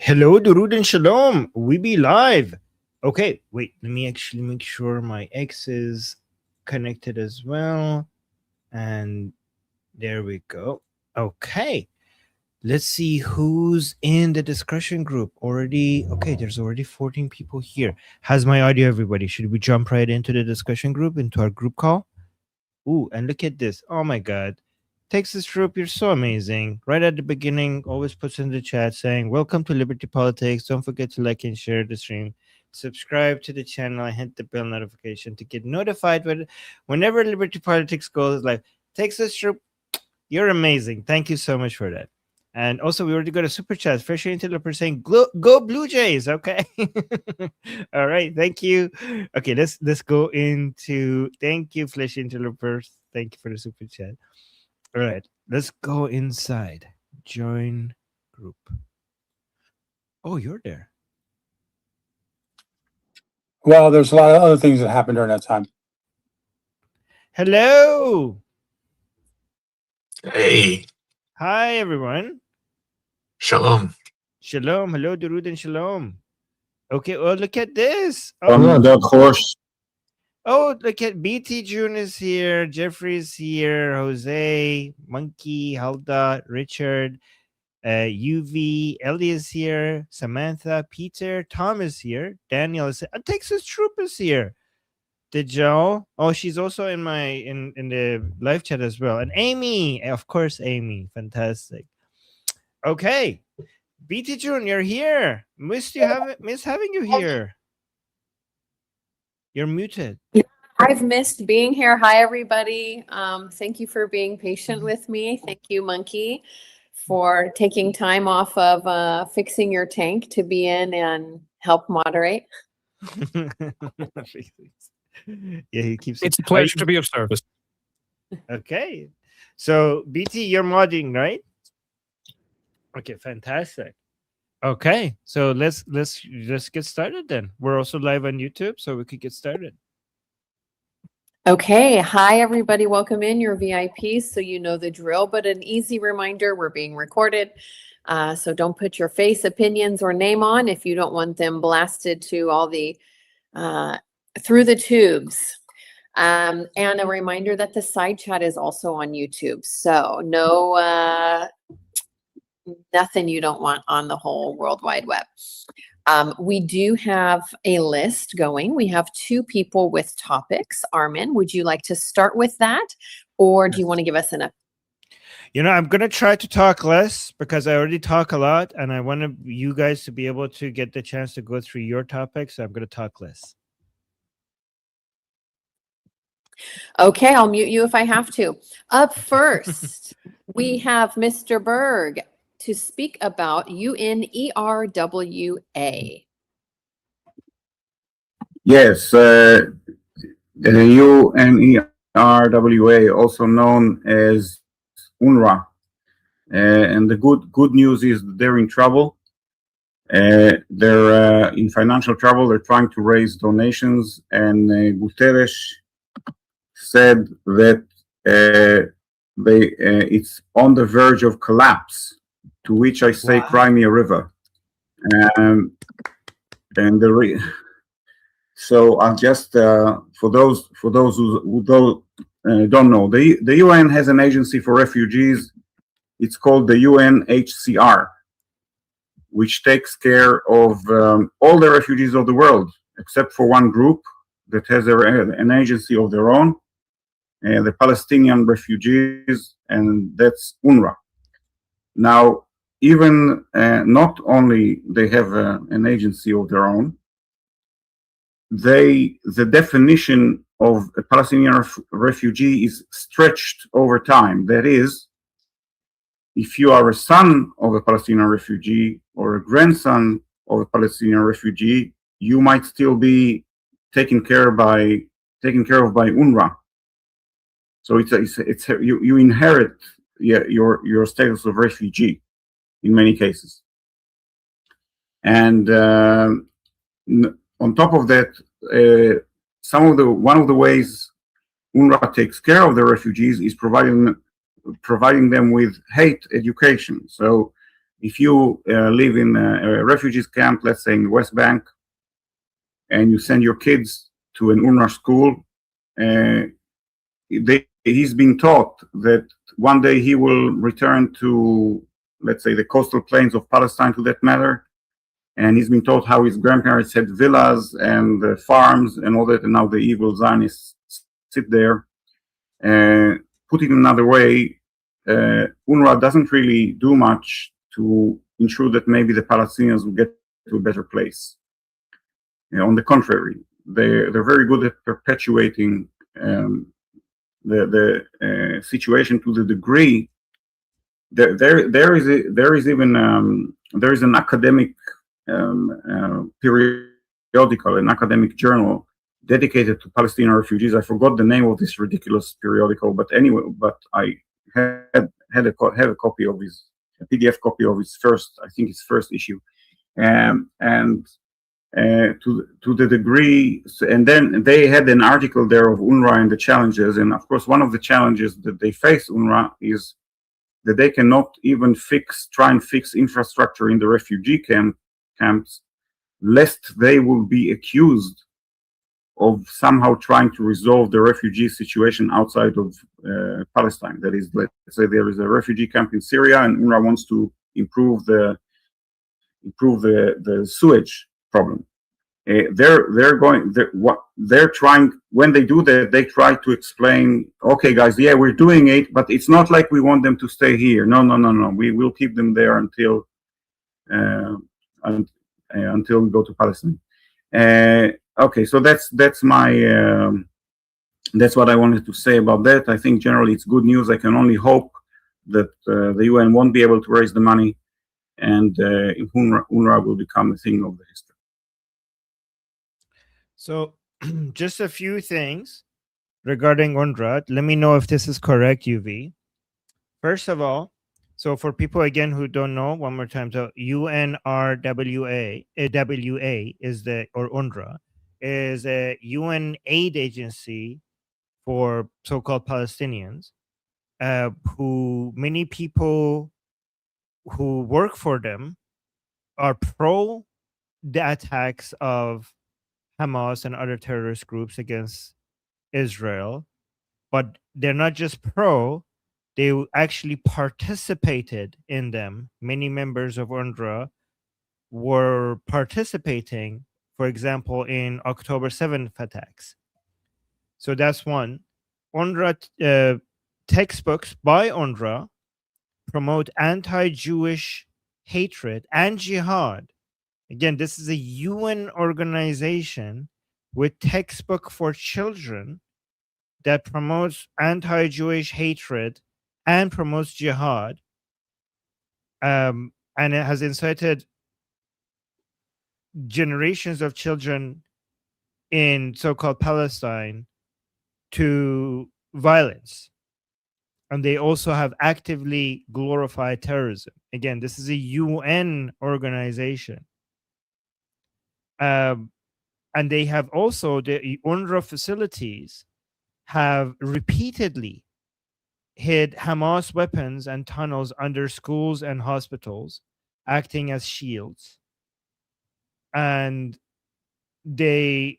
Hello, Durud and Shalom. We be live. Okay, wait. Let me actually make sure my X is connected as well. And there we go. Okay. Let's see who's in the discussion group already. Okay, there's already 14 people here. How's my audio, everybody? Should we jump right into the discussion group, into our group call? Ooh, and look at this. Oh my God. Texas Troop, you're so amazing. Right at the beginning, always puts in the chat saying, "Welcome to Liberty Politics. Don't forget to like and share the stream. Subscribe to the channel and hit the bell notification to get notified whenever Liberty Politics goes live." Texas Troop, you're amazing. Thank you so much for that. And also, we already got a super chat. Fresh Interloper saying, "Go Blue Jays." Okay. All right. Thank you. Okay, let's go into. Thank you, Flesh Interlopers. Thank you for the super chat. All right, let's go inside. Join group. Oh, you're there. Well, there's a lot of other things that happened during that time. Hello. Hey. Hi, everyone. Shalom. Shalom. Hello, Durud and Shalom. Okay, well, look at this. Oh, dark horse. Oh, look at BT June is here. Jeffrey's here. Jose, Monkey, Halda, Richard, UV, Ellie is here. Samantha, Peter, Tom is here. Daniel is here. And Texas Troop is here. Did y'all? Oh, she's also in my in the live chat as well. And Amy, of course, Amy. Fantastic. Okay. BT June, you're here. Miss having you here. You're muted. I've missed being here. Hi, everybody. Thank you for being patient with me. Thank you, Monkey, for taking time off of fixing your tank to be in and help moderate. Yeah, he keeps. It's a pleasure to be of service. Okay, so BT, you're modding, right? Okay, fantastic. Okay, so let's get started then. We're also live on YouTube, so we could get started. Okay, hi everybody, welcome in. Your VIPs, so you know the drill, but an easy reminder, we're being recorded. So don't put your face, opinions, or name on if you don't want them blasted to all the, through the tubes. And a reminder that the side chat is also on YouTube. So no, nothing you don't want on the whole World Wide Web. We do have a list going. We have 2 people with topics. Armin, would you like to start with that? Or do you want to give us an You know, I'm going to try to talk less because I already talk a lot and I want you guys to be able to get the chance to go through your topics. So I'm going to talk less. Okay, I'll mute you if I have to. Up first, we have Mr. Berg to speak about UNERWA. Yes, UNERWA, also known as UNRWA, and the good news is they're in trouble. They're in financial trouble. They're trying to raise donations, and Guterres said that it's on the verge of collapse. To which I say, wow. Crimea River, and so I'll just for those who don't know, the UN has an agency for refugees. It's called the UNHCR, which takes care of all the refugees of the world, except for one group that has an agency of their own, the Palestinian refugees, and that's UNRWA. Now, even not only they have an agency of their own, the definition of a Palestinian refugee is stretched over time. That is, if you are a son of a Palestinian refugee or a grandson of a Palestinian refugee, you might still be taken care of by UNRWA. So it's you inherit your status of refugee in many cases. And on top of that, one of the ways UNRWA takes care of the refugees is providing them with hate education. So if you live in a refugees camp, let's say in the West Bank, and you send your kids to an UNRWA school, he's been taught that one day he will return to, let's say, the coastal plains of Palestine, to that matter, and he's been taught how his grandparents had villas and farms and all that, and now the evil Zionists sit there. Put it another way, UNRWA doesn't really do much to ensure that maybe the Palestinians will get to a better place. On the contrary, they're very good at perpetuating the situation to the degree that there is an academic periodical, an academic journal dedicated to Palestinian refugees. I forgot the name of this ridiculous periodical, but anyway, I have a copy of a PDF copy of his first issue, and to the degree, and then they had an article there of UNRWA and the challenges, and of course one of the challenges that they face, UNRWA, is that they cannot even try and fix infrastructure in the refugee camps, lest they will be accused of somehow trying to resolve the refugee situation outside of Palestine. That is, let's say there is a refugee camp in Syria, and UNRWA wants to improve the sewage problem. They're trying, when they do that, they try to explain, okay guys, yeah, we're doing it, but it's not like we want them to stay here. No, we will keep them there until we go to Palestine. Okay, so that's what I wanted to say about that. I think generally it's good news. I can only hope that the UN won't be able to raise the money, and UNRWA will become a thing of the history. So just a few things regarding UNRWA. Let me know if this is correct, UV. First of all, so for people again who don't know, one more time, so UNRWA is or UNRWA is a UN aid agency for so-called Palestinians, who many people who work for them are pro the attacks of Hamas and other terrorist groups against Israel, but they're not just pro, they actually participated in them. Many members of UNRWA were participating, for example, in October 7th attacks. So that's one. UNRWA textbooks by UNRWA promote anti-Jewish hatred and jihad. Again, this is a UN organization with textbook for children that promotes anti-Jewish hatred and promotes jihad. And it has incited generations of children in so-called Palestine to violence. And they also have actively glorified terrorism. Again, this is a UN organization. And they have also, the UNRWA facilities have repeatedly hid Hamas weapons and tunnels under schools and hospitals, acting as shields. And they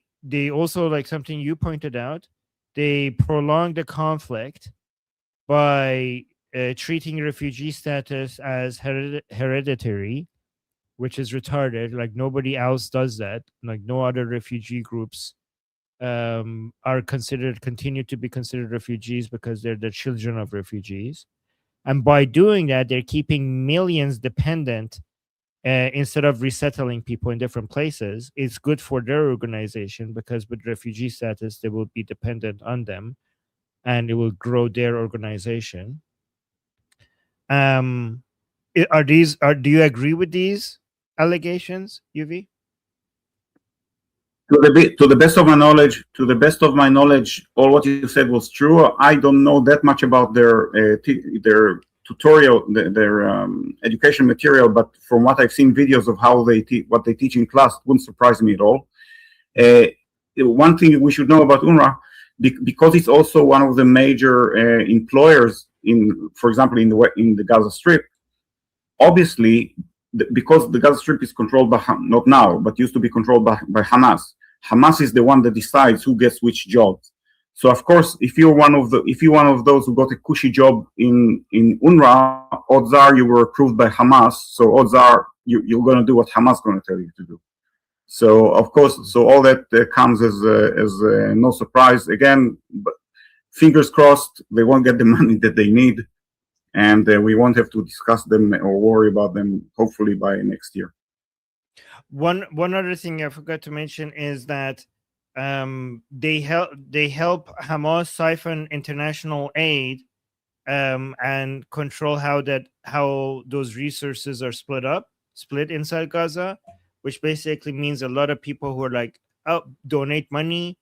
also, like something you pointed out, they prolong the conflict by treating refugee status as hereditary, which is retarded. Like nobody else does that. Like no other refugee groups continue to be considered refugees because they're the children of refugees. And by doing that, they're keeping millions dependent instead of resettling people in different places. It's good for their organization because with refugee status, they will be dependent on them and it will grow their organization. Do you agree with these allegations, UV? To the best of my knowledge, all what you said was true. I don't know that much about their tutorial, their education material, but from what I've seen videos of how what they teach in class, it wouldn't surprise me at all. One thing we should know about UNRWA, because it's also one of the major employers for example, in the Gaza Strip, obviously, because the Gaza Strip is controlled by, not now, but used to be controlled by Hamas. Hamas is the one that decides who gets which jobs. So of course, if you're one of those who got a cushy job in UNRWA, odds are you were approved by Hamas. So odds are you're going to do what Hamas is going to tell you to do. So of course, so all that comes as no surprise. Again, but fingers crossed, they won't get the money that they need, and we won't have to discuss them or worry about them. Hopefully by next year. One other thing I forgot to mention is that they help Hamas siphon international aid and control how those resources are split inside Gaza, which basically means a lot of people who are like, oh, donate money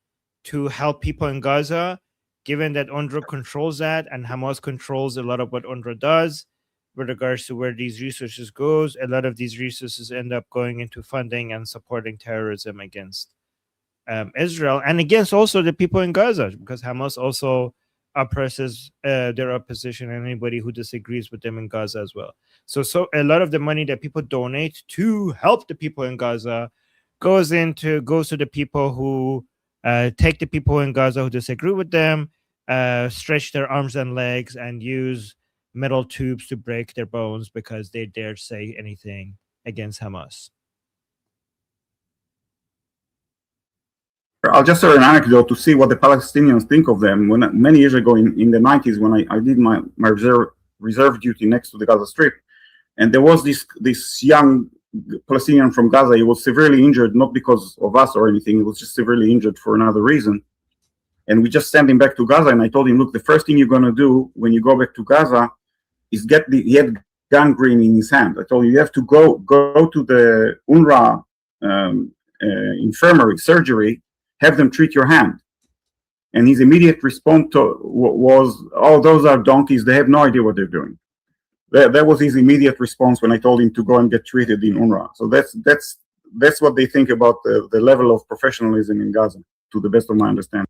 to help people in Gaza, given that UNRWA controls that and Hamas controls a lot of what UNRWA does with regards to where these resources goes. A lot of these resources end up going into funding and supporting terrorism against Israel and against also the people in Gaza, because Hamas also oppresses their opposition and anybody who disagrees with them in Gaza as well. So a lot of the money that people donate to help the people in Gaza goes to the people who take the people in Gaza who disagree with them, stretch their arms and legs, and use metal tubes to break their bones because they dare say anything against Hamas. I'll just share an anecdote to see what the Palestinians think of them. When many years ago in the 90s, when I did my reserve duty next to the Gaza Strip, and there was this young Palestinian from Gaza. He was severely injured, not because of us or anything. He was just severely injured for another reason. And we just sent him back to Gaza. And I told him, look, the first thing you're going to do when you go back to Gaza is he had gangrene in his hand. I told him, you have to go to the UNRWA infirmary, surgery, have them treat your hand. And his immediate response was, oh, those are donkeys. They have no idea what they're doing. That was his immediate response when I told him to go and get treated in UNRWA. So that's what they think about the level of professionalism in Gaza, to the best of my understanding.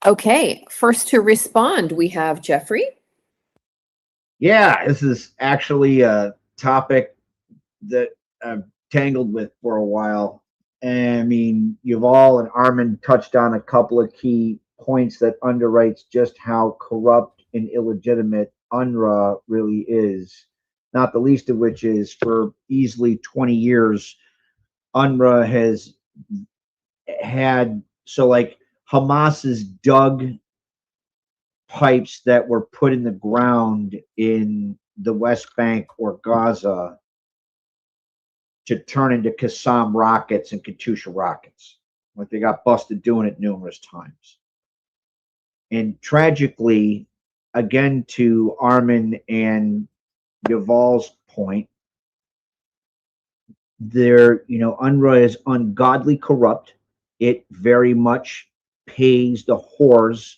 Okay, first to respond, we have Jeffrey. Yeah, this is actually a topic that I've tangled with for a while. And I mean, Yuval and Armin touched on a couple of key points that underwrites just how corrupt and illegitimate UNRWA really is. Not the least of which is for easily 20 years, UNRWA has had, so like Hamas's dug pipes that were put in the ground in the West Bank or Gaza to turn into Qassam rockets and Katyusha rockets. Like they got busted doing it numerous times. And tragically, again, to Armin and Yuval's point, UNRWA is ungodly corrupt. It very much pays the whores,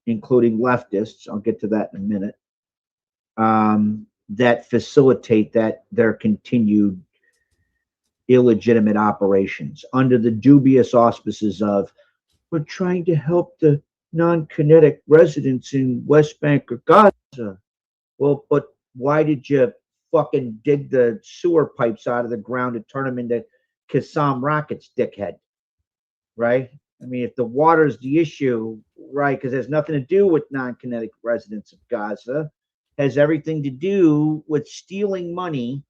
including leftists, I'll get to that in a minute, that facilitate their continued illegitimate operations under the dubious auspices of, we're trying to help the non-kinetic residents in West Bank or Gaza. Well, but why did you fucking dig the sewer pipes out of the ground and turn them into Qassam rockets, dickhead? Right? I mean, if the water is the issue, right, because it has nothing to do with non-kinetic residents of Gaza, has everything to do with stealing money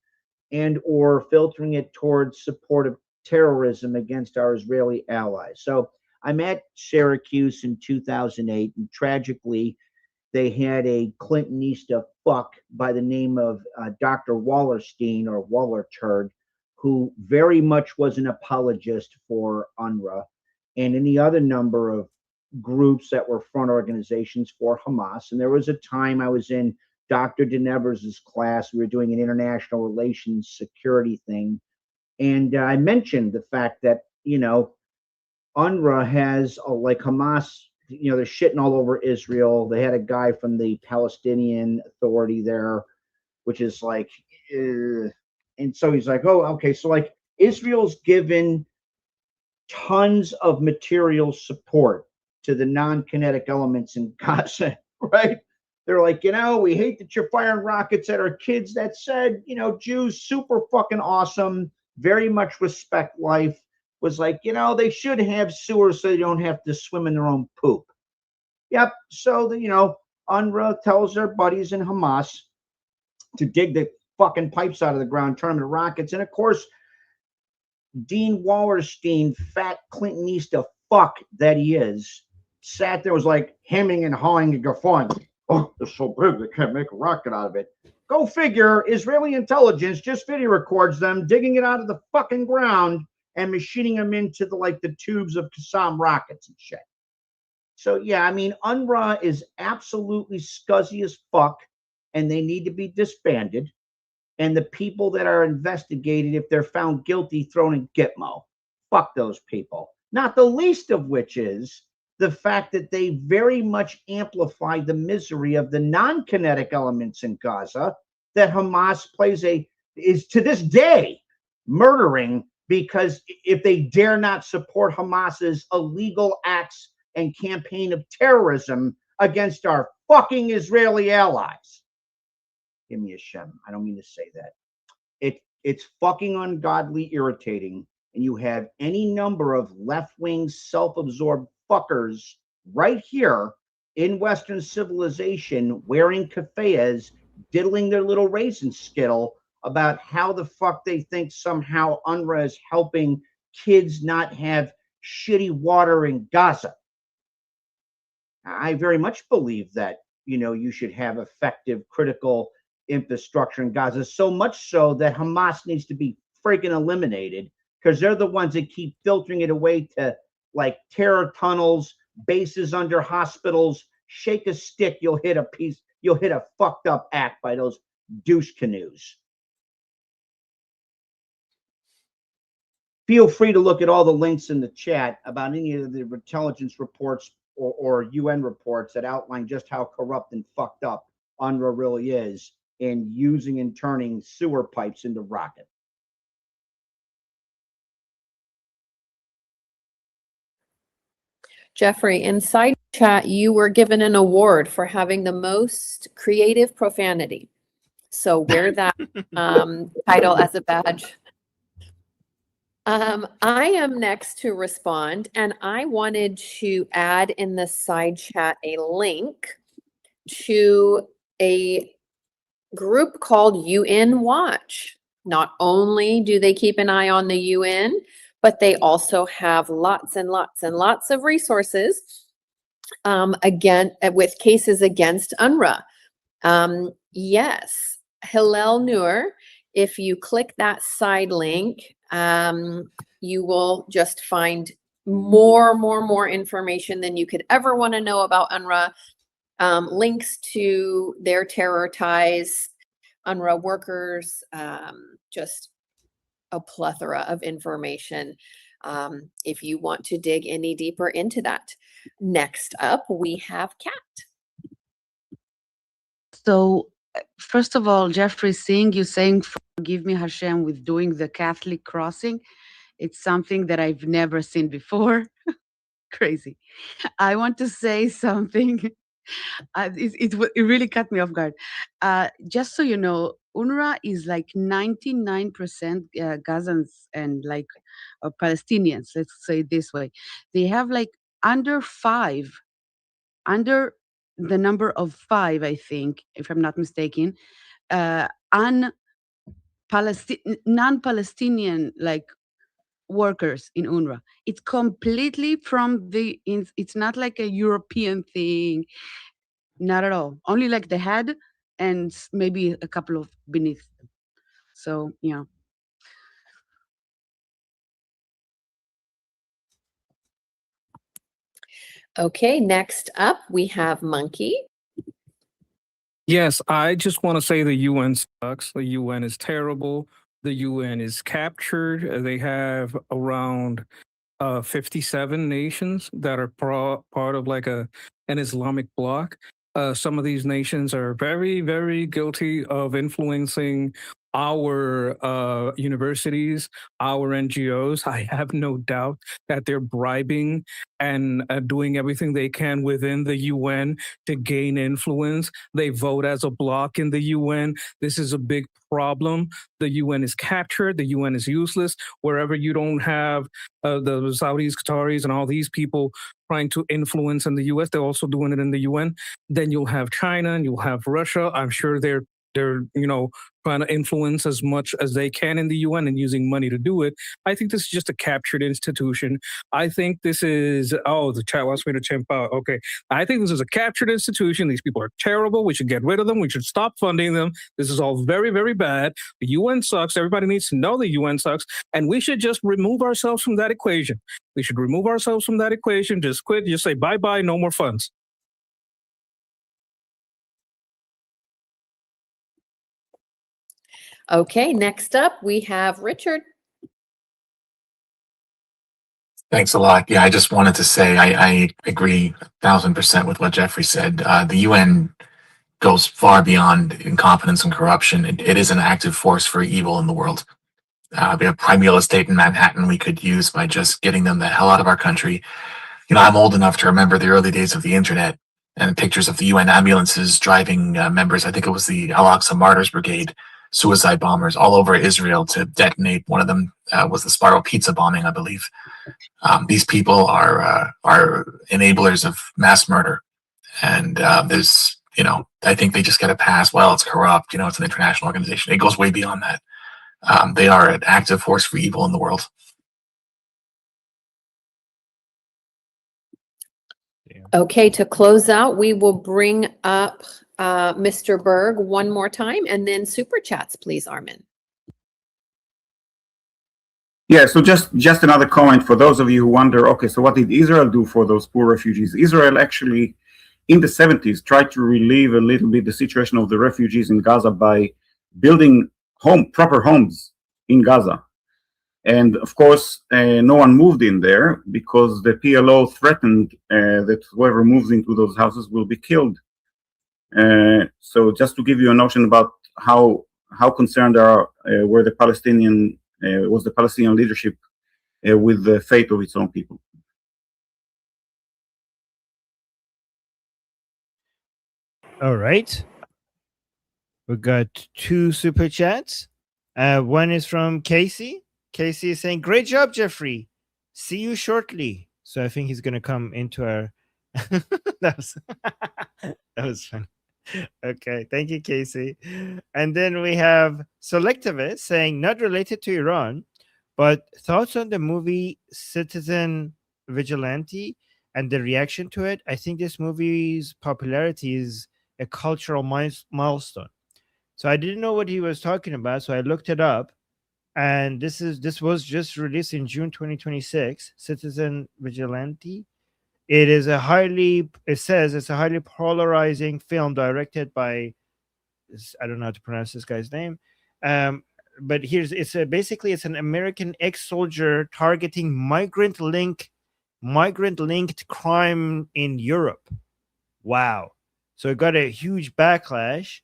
and or filtering it towards support of terrorism against our Israeli allies. So I'm at Syracuse in 2008, and tragically, they had a Clintonista fuck by the name of Dr. Wallerstein or Wallerturd, who very much was an apologist for UNRWA and any other number of groups that were front organizations for Hamas. And there was a time I was in Dr. Denevers' class. We were doing an international relations security thing. And I mentioned the fact that, UNRWA has, like Hamas, they're shitting all over Israel. They had a guy from the Palestinian Authority there, which is like, and so he's like, oh, okay. So like Israel's given tons of material support to the non-kinetic elements in Gaza, right? They're like, we hate that you're firing rockets at our kids. That said, Jews, super fucking awesome, very much respect life. Was like, they should have sewers so they don't have to swim in their own poop. Yep. So, UNRWA tells their buddies in Hamas to dig the fucking pipes out of the ground, turn them to rockets. And of course, Dean Wallerstein, fat Clintonista fuck that he is, sat there, was like hemming and hawing and guffawing. Oh, they're so big, they can't make a rocket out of it. Go figure, Israeli intelligence just video records them digging it out of the fucking ground and machining them into the tubes of Qassam rockets and shit. So yeah, I mean, UNRWA is absolutely scuzzy as fuck, and they need to be disbanded. And the people that are investigated, if they're found guilty, thrown in Gitmo. Fuck those people. Not the least of which is the fact that they very much amplify the misery of the non-kinetic elements in Gaza that Hamas is to this day murdering, because if they dare not support Hamas's illegal acts and campaign of terrorism against our fucking Israeli allies. Give me a Shem. I don't mean to say that. It's fucking ungodly irritating. And you have any number of left-wing, self-absorbed fuckers right here in Western civilization wearing keffiyehs, diddling their little raisin skittle about how the fuck they think somehow UNRWA is helping kids not have shitty water in Gaza. I very much believe that, you should have effective critical infrastructure in Gaza, so much so that Hamas needs to be freaking eliminated, because they're the ones that keep filtering it away to terror tunnels, bases under hospitals. Shake a stick, you'll hit a fucked up act by those douche canoes. Feel free to look at all the links in the chat about any of the intelligence reports or UN reports that outline just how corrupt and fucked up UNRWA really is in using and turning sewer pipes into rockets. Jeffrey, inside chat, you were given an award for having the most creative profanity. So wear that title as a badge. I am next to respond, and I wanted to add in the side chat a link to a group called UN Watch. Not only do they keep an eye on the UN, but they also have lots and lots and lots of resources again with cases against UNRWA. Yes, Hillel Noor, if you click that side link, you will just find more information than you could ever want to know about UNRWA. Links to their terror ties, UNRWA workers, just a plethora of information if you want to dig any deeper into that. Next up, we have Kat. So, first of all, Jeffrey, seeing you saying, "Forgive me, Hashem," with doing the Catholic crossing, it's something that I've never seen before. Crazy. I want to say something. It really cut me off guard. Just so you know, UNRWA is 99% Gazans and Palestinians, let's say it this way. They have under the number of 5, I think, if I'm not mistaken, non-Palestinian workers in UNRWA. It's completely it's not like a European thing, not at all. Only the head and maybe a couple of beneath them. So, yeah. Okay, next up we have Monkey. Yes, I just want to say the UN sucks. The UN is terrible. The UN is captured. They have around 57 nations that are part of an Islamic bloc. Some of these nations are very, very guilty of influencing our universities, our NGOs. I have no doubt that they're bribing and doing everything they can within the UN to gain influence. They vote as a bloc in the UN. This is a big problem. The UN is captured. The UN is useless. Wherever you don't have the Saudis, Qataris, and all these people trying to influence in the US, they're also doing it in the UN. Then you'll have China and you'll have Russia. I'm sure they're trying to influence as much as they can in the UN and using money to do it. I think this is just a captured institution. I think this is, the chat wants me to chimp out. Okay. I think this is a captured institution. These people are terrible. We should get rid of them. We should stop funding them. This is all very, very bad. The UN sucks. Everybody needs to know the UN sucks. And we should just remove ourselves from that equation. We should remove ourselves from that equation. Just quit. Just say bye-bye. No more funds. Okay, next up, we have Richard. Thanks a lot. Yeah, I just wanted to say I agree 1,000% with what Jeffrey said. The UN goes far beyond incompetence and corruption. It is an active force for evil in the world. We have prime real estate in Manhattan we could use by just getting them the hell out of our country. I'm old enough to remember the early days of the internet and pictures of the UN ambulances driving members. I think it was the Al-Aqsa Martyrs Brigade, suicide bombers all over Israel to detonate. One of them was the Spiral Pizza bombing, I believe. These people are enablers of mass murder. And there's, I think they just get a pass. Well, it's corrupt. It's an international organization. It goes way beyond that. They are an active force for evil in the world. Okay, to close out, we will bring up Mr. Berg one more time, and then super chats, please, Armin. Yeah, so just another comment for those of you who wonder, okay, so what did Israel do for those poor refugees? Israel actually, in the 70s, tried to relieve a little bit the situation of the refugees in Gaza by building proper homes in Gaza. And of course, no one moved in there because the PLO threatened that whoever moves into those houses will be killed. So just to give you a notion about how concerned were the Palestinian leadership with the fate of its own people. All right. We got 2 super chats. One is from Casey. Casey is saying, "Great job, Jeffrey. See you shortly." So I think he's going to come into our... that was fun. Okay, thank you, Casey. And then we have Selectivist saying, "Not related to Iran, but thoughts on the movie Citizen Vigilante and the reaction to it. I think this movie's popularity is a cultural milestone." So I didn't know what he was talking about, so I looked it up. And this was just released in June 2026, Citizen Vigilante. It's a highly polarizing film directed by, I don't know how to pronounce this guy's name. But basically it's an American ex-soldier targeting migrant-linked crime in Europe. Wow. So it got a huge backlash.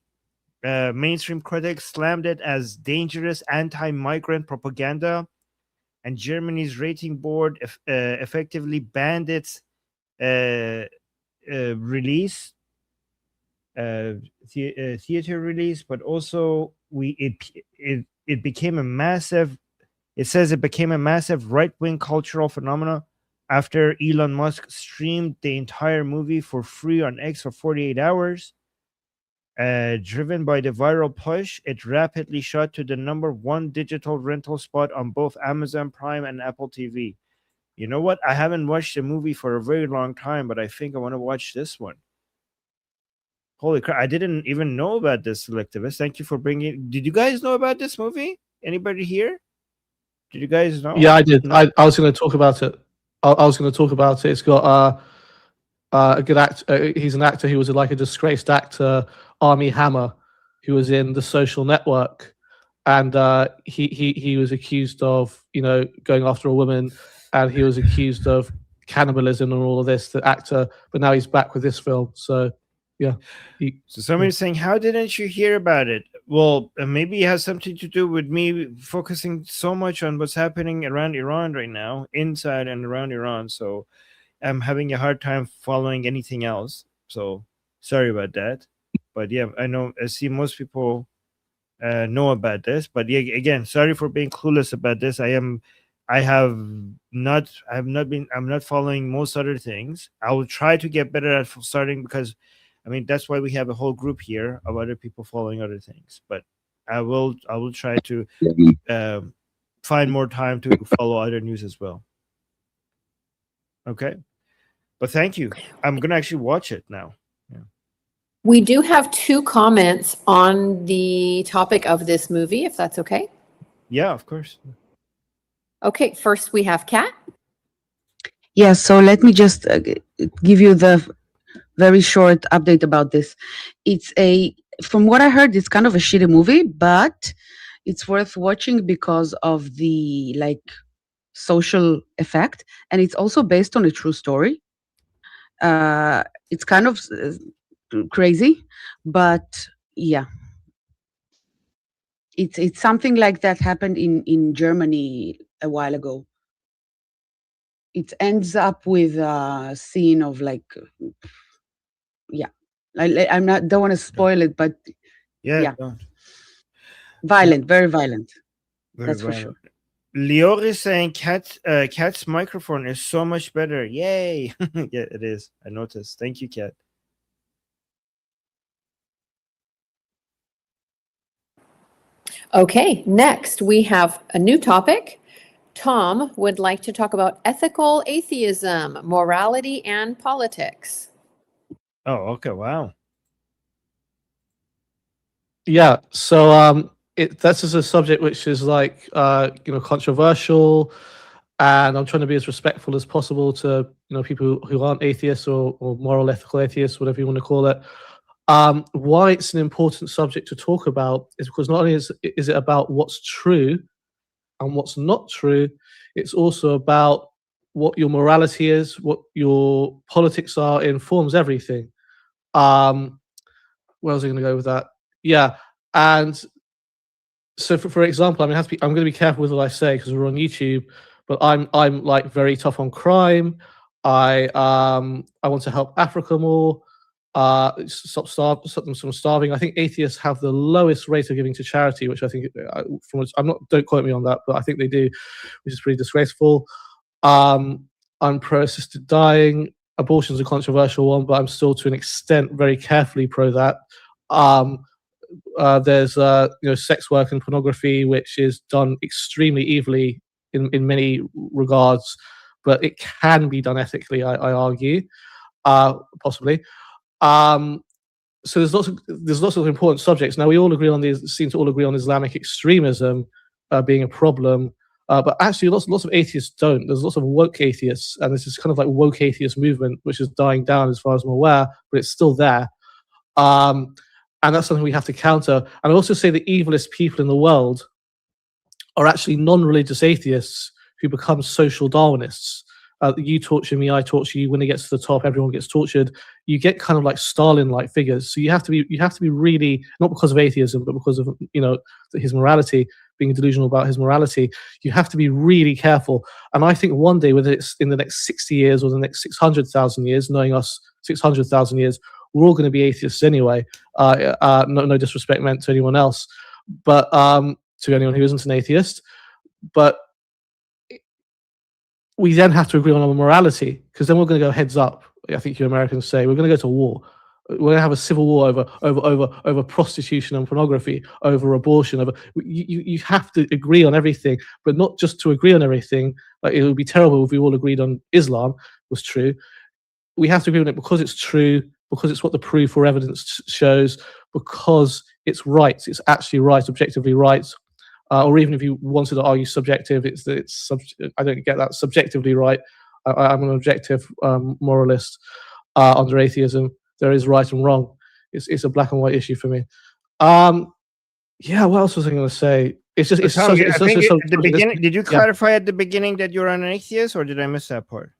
Mainstream critics slammed it as dangerous anti-migrant propaganda, and Germany's rating board effectively banned its release, theater release. But also it became a massive. It says it became a massive right-wing cultural phenomenon after Elon Musk streamed the entire movie for free on X for 48 hours. Driven by the viral push, it rapidly shot to the #1 digital rental spot on both Amazon Prime and Apple TV. You know what? I haven't watched a movie for a very long time, but I think I want to watch this one. Holy crap. I didn't even know about this, Selectivist. Thank you for bringing it. Did you guys know about this movie? Anybody here? Did you guys know? Yeah, I did. No? I was going to talk about it. I was going to talk about it. It's got a good actor. He's an actor who was like a disgraced actor, Armie Hammer, who was in The Social Network, and he was accused of going after a woman, and he was accused of cannibalism and all of this. The actor, but now he's back with this film. So yeah. So somebody's saying, "How didn't you hear about it?" Well, maybe it has something to do with me focusing so much on what's happening around Iran right now, inside and around Iran. So I'm having a hard time following anything else. So sorry about that. But yeah, I know, I see most people know about this. But yeah, again, sorry for being clueless about this. I'm not following most other things. I will try to get better at starting, because I mean, that's why we have a whole group here of other people following other things. But I will try to find more time to follow other news as well. Okay, but thank you. I'm gonna actually watch it now. We do have 2 comments on the topic of this movie, if that's okay. Yeah, of course. Okay, first we have Kat. Yeah, so let me just give you the very short update about this. From what I heard, it's kind of a shitty movie, but it's worth watching because of the social effect, and it's also based on a true story. It's kind of crazy, but yeah, it's something like that happened in Germany a while ago. It ends up with a scene of don't want to spoil it, but Yeah. violent, very violent. Very That's for violent. sure. Lior is saying Kat's microphone is so much better. Yay! Yeah, it is. I noticed. Thank you, Kat. Okay, next we have a new topic. Tom would like to talk about ethical atheism, morality, and politics. Oh, okay. Wow. Yeah. So this is a subject which is controversial, and I'm trying to be as respectful as possible to people who aren't atheists or moral ethical atheists, whatever you want to call it. Why it's an important subject to talk about is because not only is it about what's true and what's not true, it's also about what your morality is, what your politics are. It informs everything. Where was I going to go with that? Yeah, and so for example, I mean, I'm going to be careful with what I say because we're on YouTube. But I'm like very tough on crime. I want to help Africa more. Stop them from starving. I think atheists have the lowest rate of giving to charity, which I think don't quote me on that, but I think they do, which is pretty disgraceful. I'm pro-assisted dying. Abortion's a controversial one, but I'm still to an extent very carefully pro that. There's sex work and pornography, which is done extremely evilly in many regards, but it can be done ethically, I argue, possibly. So there's lots of important subjects. Now we all seem to all agree on Islamic extremism being a problem, but actually lots of atheists don't. There's lots of woke atheists, and there's this kind of like woke atheist movement which is dying down as far as I'm aware, but it's still there. And that's something we have to counter. And I also say the evilest people in the world are actually non-religious atheists who become social Darwinists. You torture me, I torture you. When it gets to the top, everyone gets tortured. You get kind of like Stalin-like figures. So you have to be really, not because of atheism, but because of his morality, being delusional about his morality. You have to be really careful. And I think one day, whether it's in the next 60 years or the next 600,000 years, knowing us 600,000 years, we're all going to be atheists anyway. No disrespect meant to anyone else, but to anyone who isn't an atheist. But we then have to agree on our morality, because then we're going to go heads up. I think you Americans say we're going to go to war. We're going to have a civil war over prostitution and pornography, over abortion. You have to agree on everything, but not just to agree on everything. Like, it would be terrible if we all agreed on Islam was true. We have to agree on it because it's true, because it's what the proof or evidence shows, because it's right. It's actually right, objectively right. Or even if you wanted to argue subjective, I don't get that subjectively right. I'm an objective moralist under atheism. There is right and wrong. It's a black and white issue for me. Yeah, what else was I going to say? It's just it's Tom, such, it's I think such a at the beginning. Did you clarify at the beginning that you're an atheist, or did I miss that part?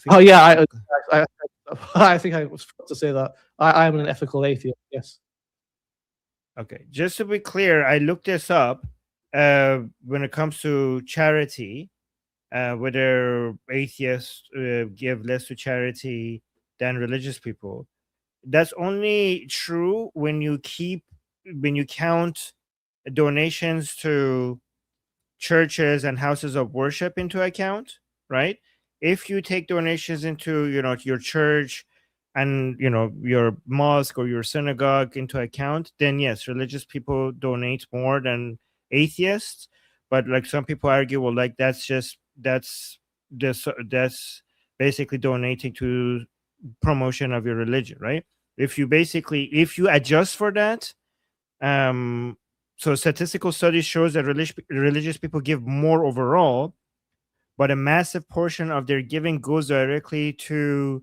Oh yeah, I think I was supposed to say that. I am an ethical atheist. Yes. Okay, just to be clear, I looked this up. When it comes to charity, whether atheists give less to charity than religious people, that's only true when you count donations to churches and houses of worship into account, right? If you take donations into, your church and, your mosque or your synagogue into account, then yes, religious people donate more than atheists. But like some people argue, well, like that's basically donating to promotion of your religion, right? If you adjust for that, so statistical studies shows that religious people give more overall, but a massive portion of their giving goes directly to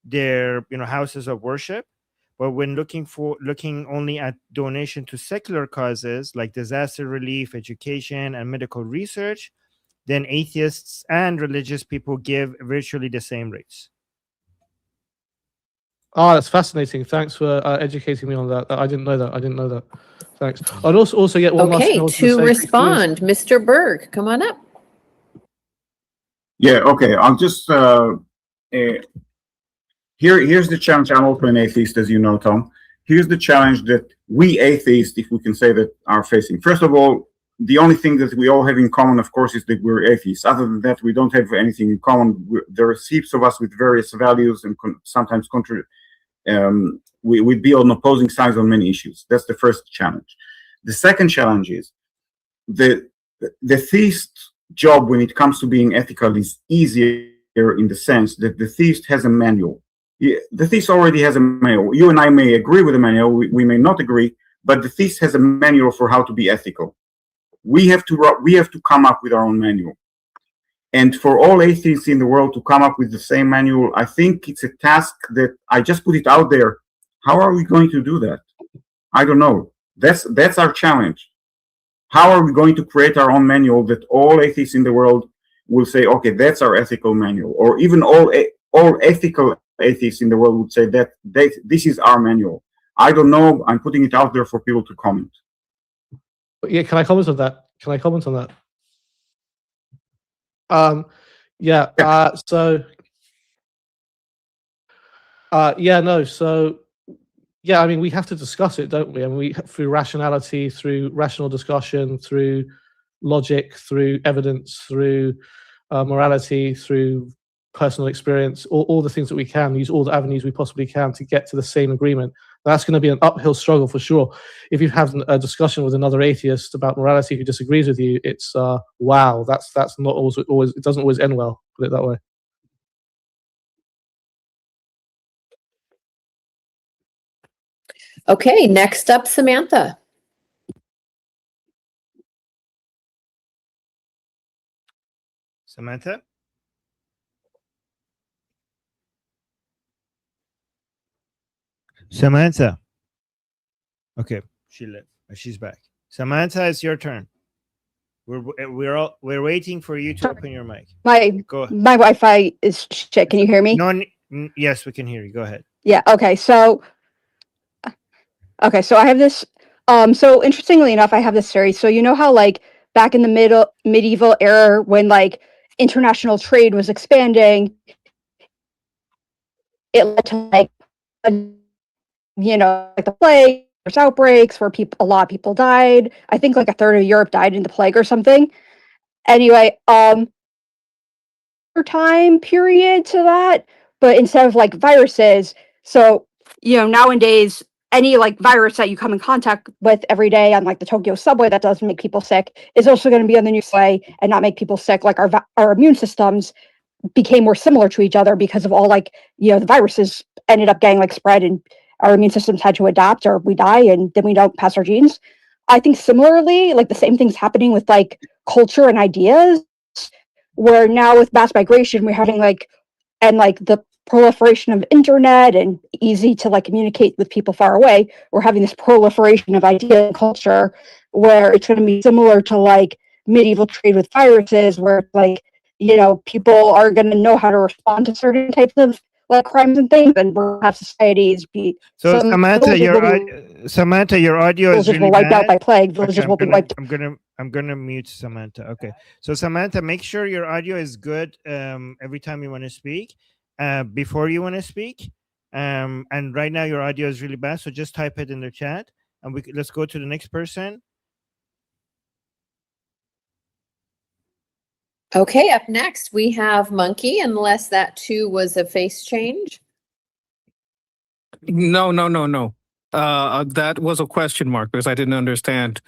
their houses of worship. But when looking only at donation to secular causes like disaster relief, education, and medical research, then atheists and religious people give virtually the same rates. Oh, that's fascinating. Thanks for educating me on that. I didn't know that. Thanks. I'd also get one last thing I Okay, was to gonna say quickly is- respond, Mr. Berg, come on up. Yeah, okay. I'll just here's the challenge. I'm also an atheist, as you know, Tom. Here's the challenge that we atheists, if we can say that, are facing. First of all, the only thing that we all have in common, of course, is that we're atheists. Other than that, we don't have anything in common. There are heaps of us with various values and sometimes we'd be on opposing sides on many issues. That's the first challenge. The second challenge is the theist job when it comes to being ethical is easier in the sense that the theist has a manual. The theist already has a manual. You and I may agree with the manual, we may not agree, but the theist has a manual for how to be ethical. We have to come up with our own manual. And for all atheists in the world to come up with the same manual, I think it's a task that I just put it out there. How are we going to do that? I don't know. That's our challenge. How are we going to create our own manual that all atheists in the world will say, okay, that's our ethical manual, or even all ethical atheists in the world would say that this is our manual. I don't know. I'm putting it out there for people to comment. Yeah, can I comment on that? I mean, we have to discuss it, don't we? And we, through rationality, through rational discussion, through logic, through evidence, through morality, through personal experience, all the things that we can, use all the avenues we possibly can to get to the same agreement. That's going to be an uphill struggle for sure. If you have a discussion with another atheist about morality who disagrees with you, it's wow, that's not always, it doesn't always end well, put it that way. Okay, next up, Samantha. Samantha? Samantha. Okay, she left. She's back. Samantha, it's your turn. We're waiting for you to open your mic. Go ahead. My Wi-Fi is shit. Can you hear me? No, yes, we can hear you. Go ahead. Yeah. Okay. So I have this. So interestingly enough, I have this theory. So you know how like back in the medieval era when like international trade was expanding, it led to like like the plague, there's outbreaks where a lot of people died. I think like a third of Europe died in the plague or something. Anyway, time period to that, but instead of like viruses, so nowadays any like virus that you come in contact with every day on like the Tokyo subway that doesn't make people sick is also going to be on the news way and not make people sick. Like our immune systems became more similar to each other because of all like the viruses ended up getting like spread and our immune systems had to adapt or we die and then we don't pass our genes. I think similarly, like the same thing's happening with like culture and ideas, where now with mass migration, we're having like the proliferation of internet and easy to like communicate with people far away. We're having this proliferation of idea and culture where it's going to be similar to like medieval trade with viruses, where like, people are going to know how to respond to certain types of like crimes and things, then we'll have societies be So some Samantha, villages your will be, Samantha, your audio is villages really were wiped out bad. by plague. Okay, Villages will be wiped. I'm gonna mute Samantha. Okay, so Samantha, make sure your audio is good every time you want to speak, before you want to speak, and right now your audio is really bad. So just type it in the chat, and let's go to the next person. Okay, up next we have Monkey, unless that too was a face change. No. That was a question mark because I didn't understand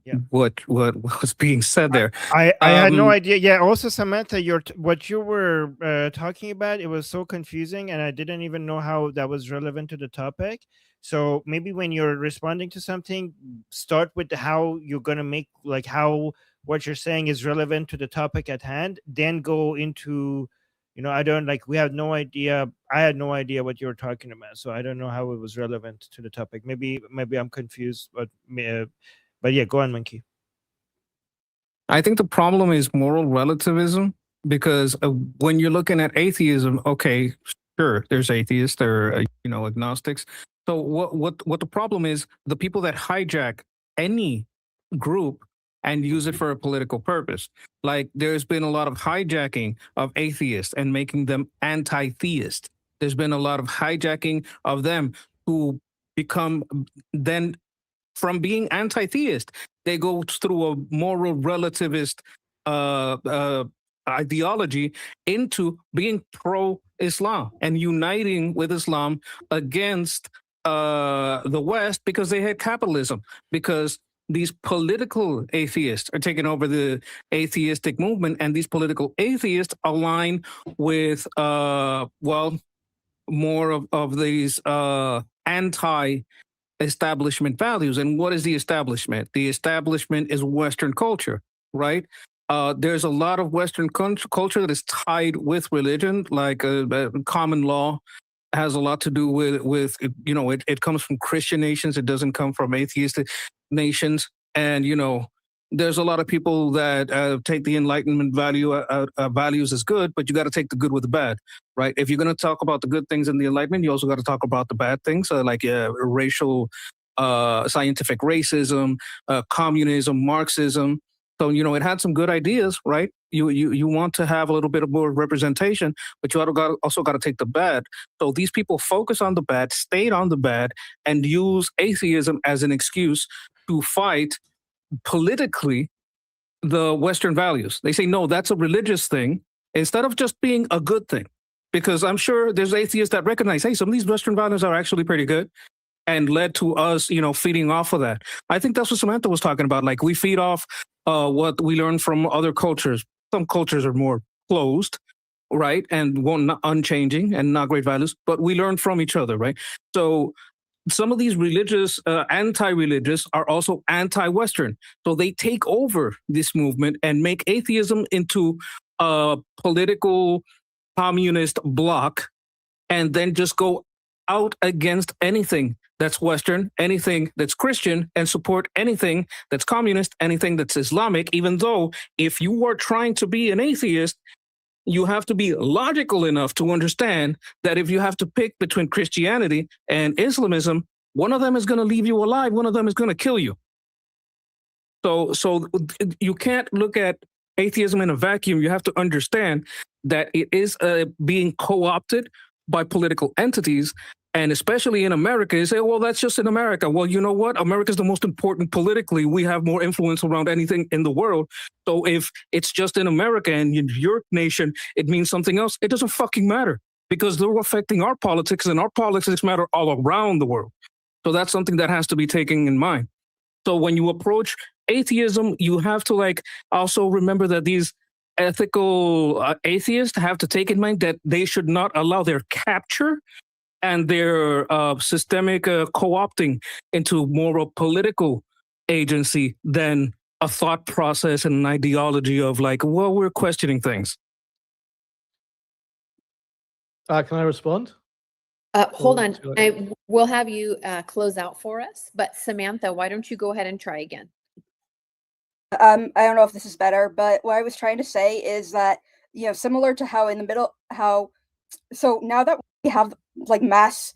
Yeah. what was being said there. I had no Um, idea. Yeah. Also, Samantha, what you were talking about, it was so confusing, and I didn't even know how that was relevant to the topic. So maybe when you're responding to something, start with how you're gonna make, like, how what you're saying is relevant to the topic at hand. Then go into, I don't like. We have no idea. I had no idea what you were talking about, so I don't know how it was relevant to the topic. Maybe I'm confused, but yeah, go on, Monkey. I think the problem is moral relativism because when you're looking at atheism, okay, sure, there's atheists, there are agnostics. So what the problem is, the people that hijack any group and use it for a political purpose. Like there's been a lot of hijacking of atheists and making them anti-theist. There's been a lot of hijacking of them who become then, from being anti-theist, they go through a moral relativist ideology into being pro-Islam and uniting with Islam against the West because they hate capitalism, because these political atheists are taking over the atheistic movement, and these political atheists align with more of these anti-establishment values. And what is the establishment? The establishment is Western culture, right? There's a lot of Western culture that is tied with religion, like common law has a lot to do with it comes from Christian nations. It doesn't come from atheistic nations. And there's a lot of people that take the Enlightenment values as good, but you got to take the good with the bad, right? If you're going to talk about the good things in the Enlightenment, you also got to talk about the bad things, like racial, scientific racism, communism, Marxism. So it had some good ideas, right? You want to have a little bit of more representation, but you also got to take the bad. So these people focus on the bad, stayed on the bad, and use atheism as an excuse to fight politically the Western values. They say, no, that's a religious thing instead of just being a good thing. Because I'm sure there's atheists that recognize, hey, some of these Western values are actually pretty good, and led to us, feeding off of that. I think that's what Samantha was talking about. Like we feed off what we learn from other cultures. Some cultures are more closed, right? And unchanging and not great values, but we learn from each other, right? So some of these religious, anti-religious are also anti-Western. So they take over this movement and make atheism into a political communist bloc, and then just go out against anything that's Western, anything that's Christian, and support anything that's communist, anything that's Islamic, even though if you are trying to be an atheist, you have to be logical enough to understand that if you have to pick between Christianity and Islamism, one of them is going to leave you alive, one of them is going to kill you. So you can't look at atheism in a vacuum. You have to understand that it is being co-opted by political entities. And especially in America, you say, well, that's just in America. Well, you know what? America is the most important politically. We have more influence around anything in the world. So if it's just in America and in your nation, it means something else. It doesn't fucking matter, because they're affecting our politics, and our politics matter all around the world. So that's something that has to be taken in mind. So when you approach atheism, you have to also remember that these ethical atheists have to take in mind that they should not allow their capture and their systemic co-opting into more of a political agency than a thought process and an ideology of we're questioning things. Can I respond? Hold on. We'll have you close out for us. But Samantha, why don't you go ahead and try again? I don't know if this is better, but what I was trying to say is that, similar to how in the middle, how so now that we have like mass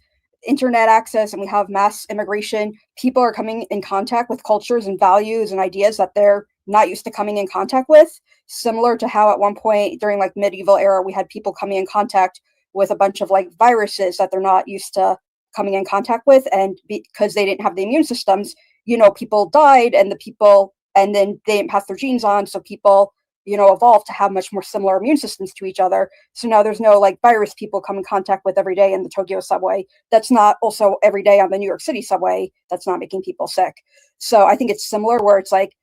internet access and we have mass immigration, people are coming in contact with cultures and values and ideas that they're not used to coming in contact with, similar to how at one point during like medieval era we had people coming in contact with a bunch of like viruses that they're not used to coming in contact with, and because they didn't have the immune systems, people died, and then they didn't pass their genes on, so people evolved to have much more similar immune systems to each other. So now there's no like virus people come in contact with every day in the Tokyo subway. That's not also every day on the New York City subway. That's not making people sick. So I think it's similar where it's like,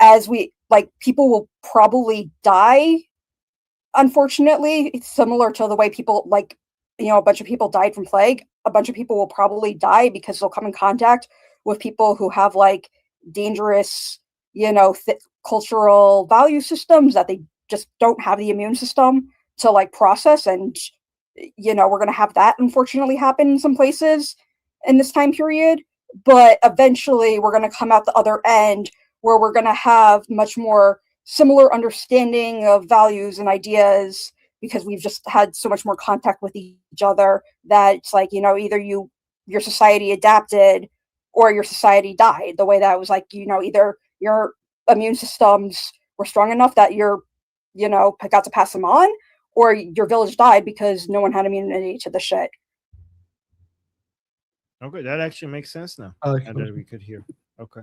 as we like, people will probably die. Unfortunately, it's similar to the way people like, a bunch of people died from plague. A bunch of people will probably die because they'll come in contact with people who have like dangerous, cultural value systems that they just don't have the immune system to like process. And, we're going to have that unfortunately happen in some places in this time period. But eventually we're going to come out the other end where we're going to have much more similar understanding of values and ideas, because we've just had so much more contact with each other that it's like, either your society adapted or your society died. The way that was like, either your immune systems were strong enough that got to pass them on, or your village died because no one had immunity to the shit. Okay, that actually makes sense now. Okay. That we could hear. Okay.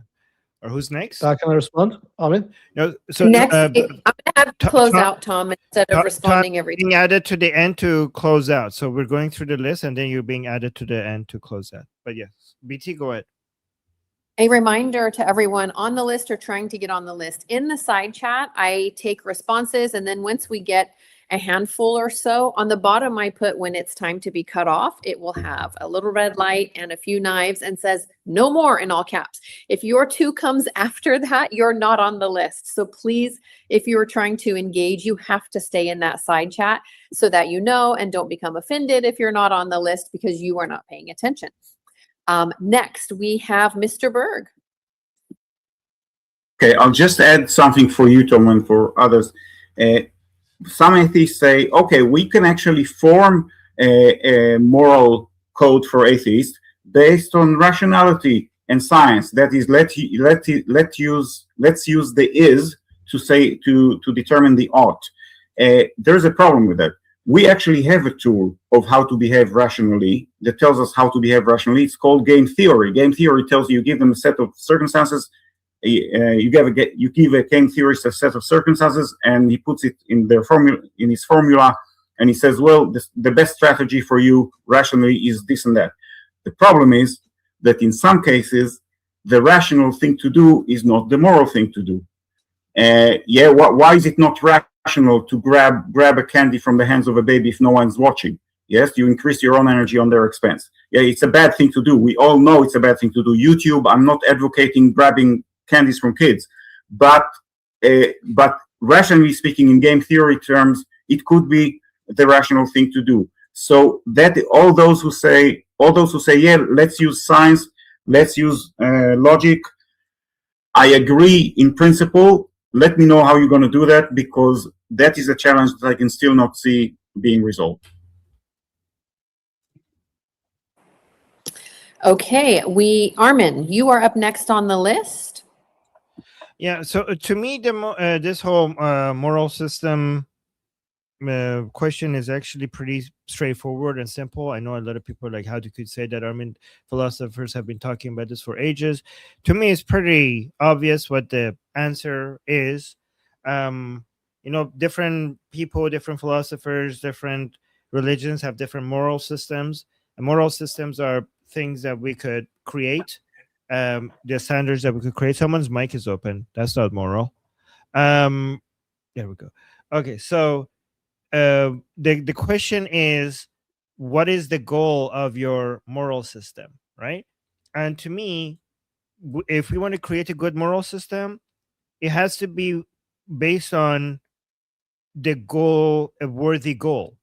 Or who's next? Can I respond, Armin? No. So Next, I'm going to have to close Tom- out, Tom, instead of responding every time. being added to the end to close out. So we're going through the list, and then you're being added to the end to close out. But yes, BT, go ahead. A reminder to everyone on the list or trying to get on the list. In the side chat, I take responses, and then once we get a handful or so, on the bottom I put when it's time to be cut off. It will have a little red light and a few knives and says no more in all caps. If your two comes after that, you're not on the list. So please, if you're trying to engage, you have to stay in that side chat so that you know, and don't become offended if you're not on the list because you are not paying attention. Next, we have Mr. Berg. Okay, I'll just add something for you, Tom, and for others. Some atheists say, okay, we can actually form a moral code for atheists based on rationality and science. That is, let's use the is to determine the ought. There's a problem with that. We actually have a tool of how to behave rationally that tells us how to behave rationally. It's called game theory. Game theory tells you give them a set of circumstances. You give a game theorist a set of circumstances, and he puts it in his formula, and he says, well, the best strategy for you rationally is this and that. The problem is that in some cases, the rational thing to do is not the moral thing to do. Why is it not rational to grab a candy from the hands of a baby if no one's watching? Yes, you increase your own energy on their expense. Yeah, it's a bad thing to do. We all know it's a bad thing to do. YouTube, I'm not advocating grabbing candies from kids, but rationally speaking, in game theory terms, it could be the rational thing to do. So that all those who say, yeah, let's use science, let's use logic. I agree in principle. Let me know how you're going to do that, because that is a challenge that I can still not see being resolved. Okay, Armin, you are up next on the list. Yeah. So to me, this whole moral system question is actually pretty straightforward and simple. I know a lot of people are like, how you could say that? I mean, philosophers have been talking about this for ages. To me, it's pretty obvious what the answer is. Different people, different philosophers, different religions have different moral systems. And moral systems are things that we could create. The standards that we could create. Someone's mic is open. That's not moral. There we go. Okay, so the question is, what is the goal of your moral system, right? And to me, if we want to create a good moral system, it has to be based on the goal, a worthy goal.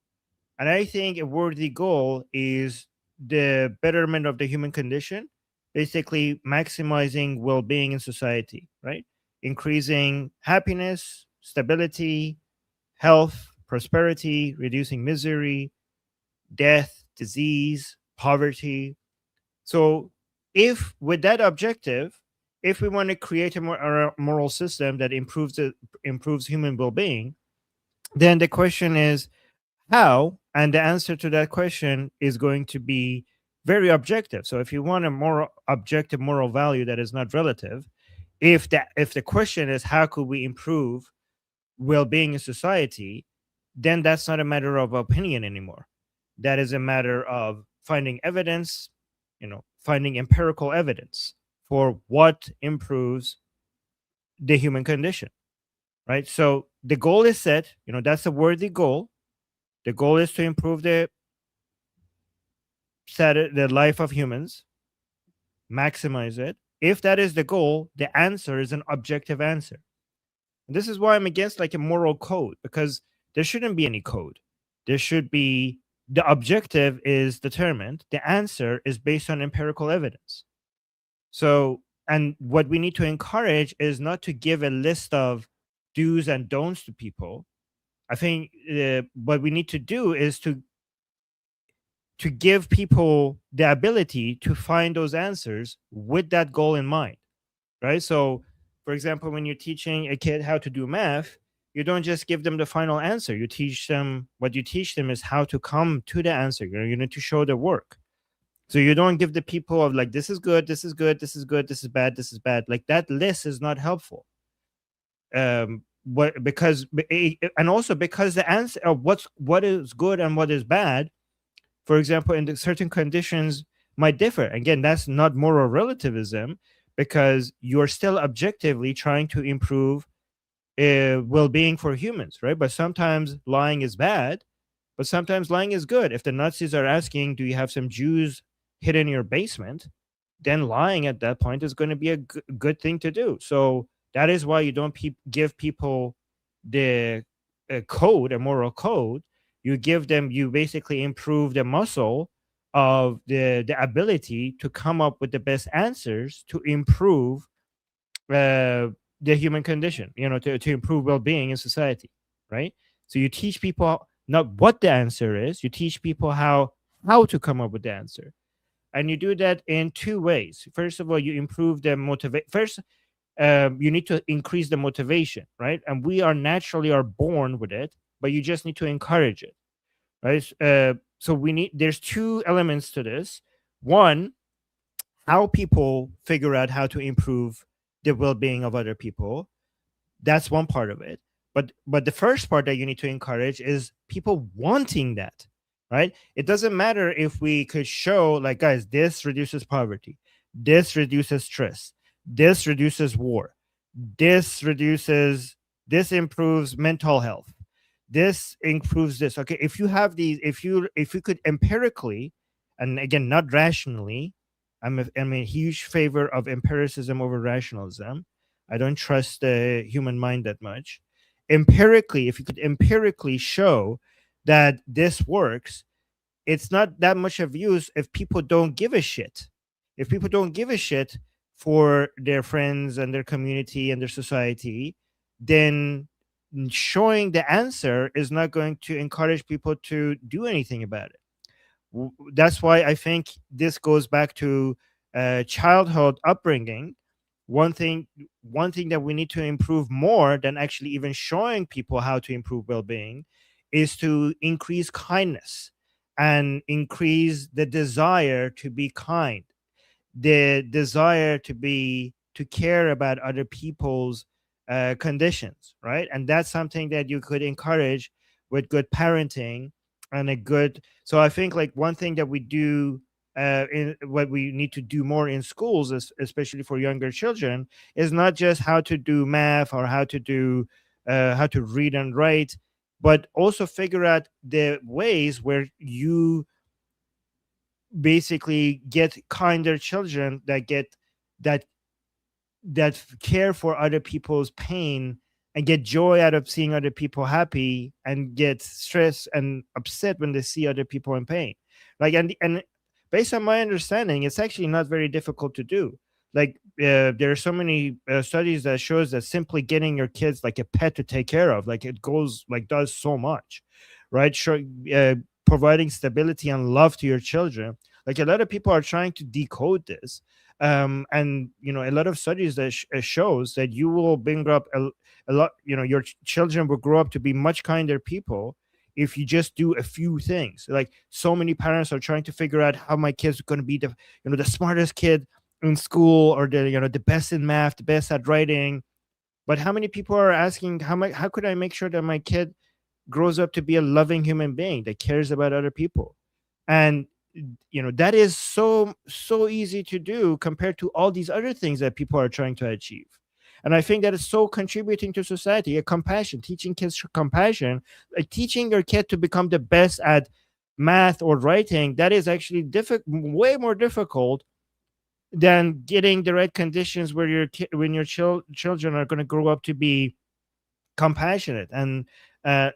And I think a worthy goal is the betterment of the human condition, basically maximizing well-being in society, right? Increasing happiness, stability, health, prosperity, reducing misery, death, disease, poverty. So if with that objective, if we want to create a moral system that improves human well-being, then the question is how, and the answer to that question is going to be very objective. So if you want a more objective moral value that is not relative, if the question is how could we improve well-being in society, then that's not a matter of opinion anymore. That is a matter of finding evidence, finding empirical evidence for what improves the human condition, right? So the goal is set, that's a worthy goal. The goal is to improve the life of humans, maximize it. If that is the goal, the answer is an objective answer. And this is why I'm against like a moral code, because there shouldn't be any code. There should be, the objective is determined. The answer is based on empirical evidence. So, and what we need to encourage is not to give a list of do's and don'ts to people. I think what we need to do is to give people the ability to find those answers with that goal in mind, right? So, for example, when you're teaching a kid how to do math, you don't just give them the final answer. You teach them, what you teach them is how to come to the answer. You need to show the work. So you don't give the people of like, this is good, this is good, this is good, this is bad, this is bad. Like that list is not helpful. And also because the answer of what is good and what is bad, for example, in the certain conditions might differ. Again, that's not moral relativism, because you're still objectively trying to improve well-being for humans, right? But sometimes lying is bad, but sometimes lying is good. If the Nazis are asking, do you have some Jews hidden in your basement, then lying at that point is going to be a good thing to do. So that is why you don't give people the code, a moral code. You give them, you basically improve the muscle of the ability to come up with the best answers to improve the human condition, to improve well-being in society, right? So you teach people not what the answer is, you teach people how to come up with the answer. And you do that in two ways. First of all, you improve the motivation. First, you need to increase the motivation, right? And we are naturally born with it, but you just need to encourage it, right? So there's two elements to this. One, how people figure out how to improve the well-being of other people. That's one part of it. But the first part that you need to encourage is people wanting that, right? It doesn't matter if we could show, like, guys, this reduces poverty, this reduces stress, this reduces war, this improves mental health, this improves this. Okay, if you have these, if you could empirically, and again, not rationally, I'm a huge favor of empiricism over rationalism. I don't trust the human mind that much. Empirically, if you could empirically show that this works, it's not that much of use if people don't give a shit. If people don't give a shit for their friends and their community and their society, then showing the answer is not going to encourage people to do anything about it. That's why I think this goes back to childhood upbringing. One thing that we need to improve more than actually even showing people how to improve well-being is to increase kindness and increase the desire to be kind, the desire to care about other people's conditions, right? And that's something that you could encourage with good parenting and a good. So I think like one thing that we do in what we need to do more in schools, especially for younger children, is not just how to do math or how to read and write, but also figure out the ways where you basically get kinder children that care for other people's pain and get joy out of seeing other people happy and get stressed and upset when they see other people in pain. Like, and based on my understanding, it's actually not very difficult to do. Like there are so many studies that shows that simply getting your kids like a pet to take care of, like it goes like does so much, right? Providing stability and love to your children. Like a lot of people are trying to decode this, and a lot of studies that shows that you will bring up a lot. Your children will grow up to be much kinder people if you just do a few things. Like so many parents are trying to figure out how my kids are going to be the smartest kid in school, or the best in math, the best at writing. But how many people are asking how could I make sure that my kid grows up to be a loving human being that cares about other people? And that is so easy to do compared to all these other things that people are trying to achieve. And I think that is so contributing to society. Compassion, teaching kids compassion, like teaching your kid to become the best at math or writing, that is actually way more difficult than getting the right conditions where your children are going to grow up to be compassionate and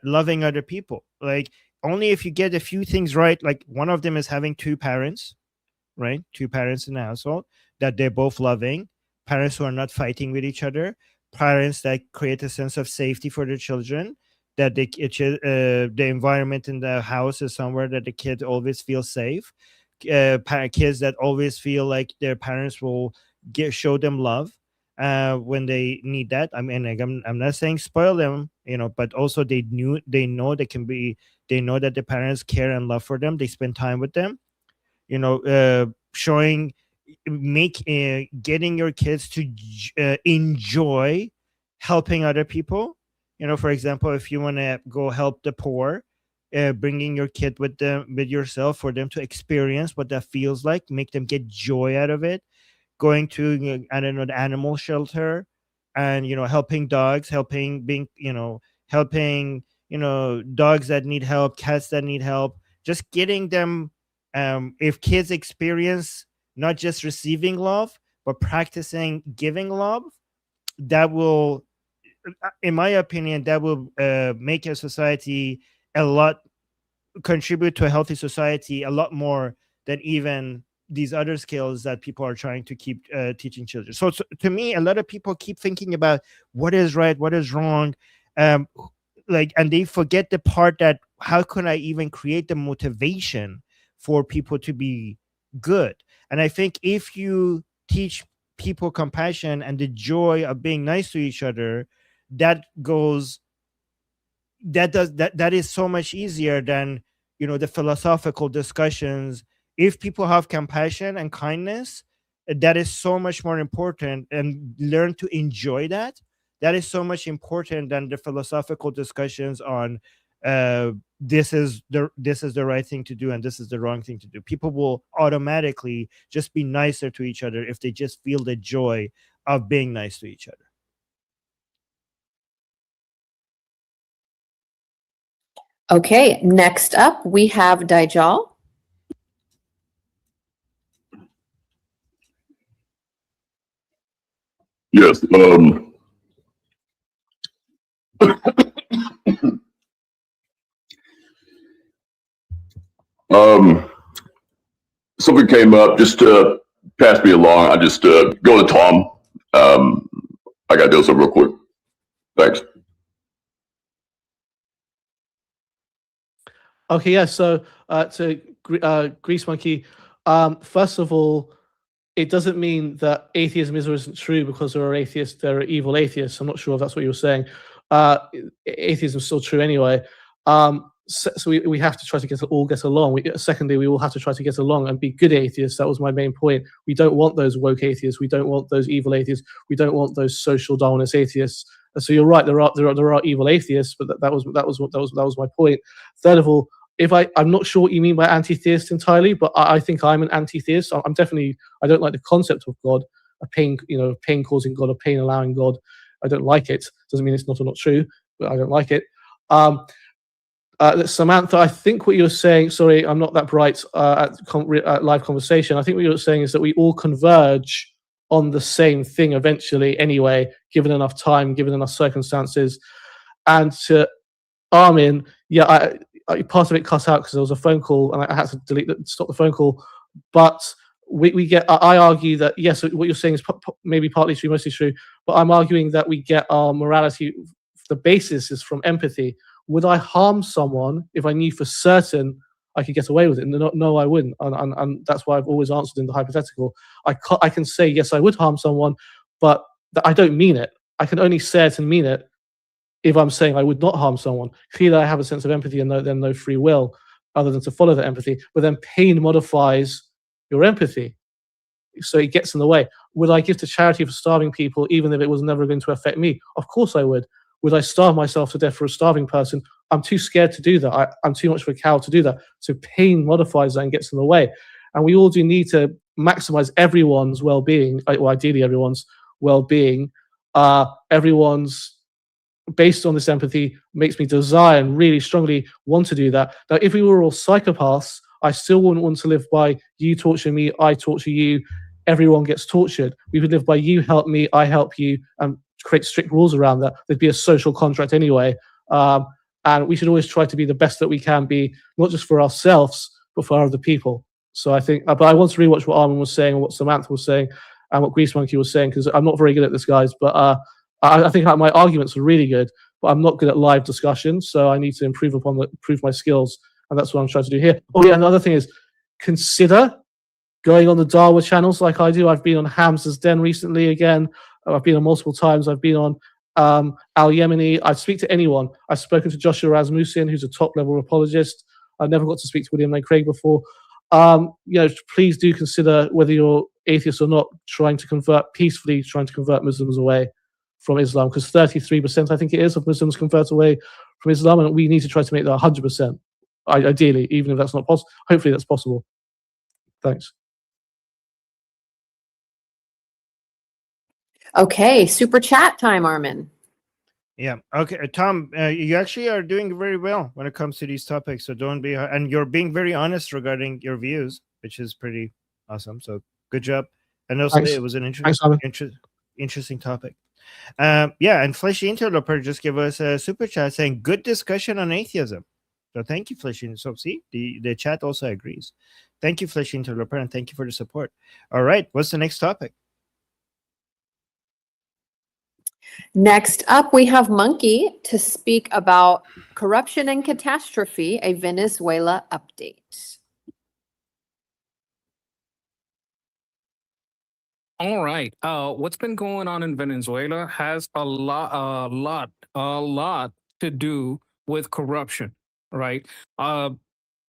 loving other people. Like only if you get a few things right, like one of them is having two parents, right? Two parents in the household that they're both loving, parents who are not fighting with each other, parents that create a sense of safety for their children, that the environment in the house is somewhere that the kid always feels safe, kids that always feel like their parents will show them love when they need that. I mean, like, I'm not saying spoil them, but also they know they know that the parents care and love for them. They spend time with them, getting your kids to enjoy helping other people. For example, if you want to go help the poor, bringing your kid with yourself for them to experience what that feels like, make them get joy out of it. Going to I don't know, the animal shelter, and helping dogs, helping dogs that need help, cats that need help, just getting them. If kids experience not just receiving love but practicing giving love, that will, in my opinion, that will make a society contribute to a healthy society a lot more than even these other skills that people are trying to keep teaching children. So to me, a lot of people keep thinking about what is right, what is wrong, and they forget the part that how can I even create the motivation for people to be good? And I think if you teach people compassion and the joy of being nice to each other, that is so much easier than the philosophical discussions. If people have compassion and kindness, that is so much more important, and learn to enjoy that. That is so much important than the philosophical discussions on this is the right thing to do and this is the wrong thing to do. People will automatically just be nicer to each other if they just feel the joy of being nice to each other. Okay, next up we have Dajjal. Yes. Something came up, just pass me along. I just go to Tom. I got to do something real quick. Thanks. Okay, yeah. So to Grease Monkey, first of all, it doesn't mean that atheism is or isn't true because there are atheists, there are evil atheists. I'm not sure if that's what you were saying. Atheism is still true anyway. So we have to try to all get along. Secondly, we all have to try to get along and be good atheists. That was my main point. We don't want those woke atheists. We don't want those evil atheists. We don't want those social Darwinist atheists. So you're right. There are evil atheists, but that was my point. Third of all, I'm not sure what you mean by anti-theist entirely, but I think I'm an anti-theist. I don't like the concept of God, a pain-causing God, a pain-allowing God. I don't like it. Doesn't mean it's not true, but I don't like it. Samantha, I think what you're saying, sorry, I'm not that bright at live conversation. I think what you're saying is that we all converge on the same thing eventually anyway, given enough time, given enough circumstances. And to Armin, part of it cut out because there was a phone call and I had to stop the phone call. But we get. I argue that yes, what you're saying is maybe partly true, mostly true, but I'm arguing that we get our morality. The basis is from empathy. Would I harm someone if I knew for certain I could get away with it? No, I wouldn't, and that's why I've always answered in the hypothetical. I can say yes, I would harm someone, but I don't mean it. I can only say it and mean it if I'm saying I would not harm someone. Clearly, I have a sense of empathy and then no free will other than to follow that empathy. But then pain modifies your empathy, so it gets in the way. Would I give to charity for starving people even if it was never going to affect me? Of course I would. Would I starve myself to death for a starving person? I'm too scared to do that. I'm too much of a coward to do that. So pain modifies that and gets in the way. And we all do need to maximize everyone's well-being, well, ideally everyone's well-being. Everyone's based on this empathy makes me desire and really strongly want to do that. Now, if we were all psychopaths, I still wouldn't want to live by you torture me, I torture you, everyone gets tortured. We would live by you help me, I help you, and create strict rules around that. There'd be a social contract anyway. And we should always try to be the best that we can be, not just for ourselves, but for other people. So I think, but I want to rewatch what Armin was saying and what Samantha was saying and what Grease Monkey was saying, because I'm not very good at this, guys, but I think my arguments are really good, but I'm not good at live discussion, so I need to improve my skills, and that's what I'm trying to do here. Oh yeah, another thing is, consider going on the Dawa channels like I do. I've been on Hamza's Den recently again. I've been on multiple times. I've been on Al-Yemeni. I speak to anyone. I've spoken to Joshua Rasmussen, who's a top-level apologist. I never got to speak to William Lane Craig before. Please do consider, whether you're atheist or not, peacefully trying to convert Muslims away from Islam, because 33%, I think it is, of Muslims convert away from Islam, and we need to try to make that 100%, ideally, even if that's not possible. Hopefully that's possible. Thanks. Okay, super chat time, Armin. Yeah. Okay, Tom, you actually are doing very well when it comes to these topics. So don't be, and you're being very honest regarding your views, which is pretty awesome. So good job. And also, it was an interesting topic. Yeah, and Fleshy Interloper just gave us a super chat saying, good discussion on atheism. So thank you, Fleshy. So see, the chat also agrees. Thank you, Fleshy Interloper, and thank you for the support. All right, what's the next topic? Next up, we have Monkey to speak about corruption and catastrophe, a Venezuela update. All right. What's been going on in Venezuela has a lot to do with corruption, right?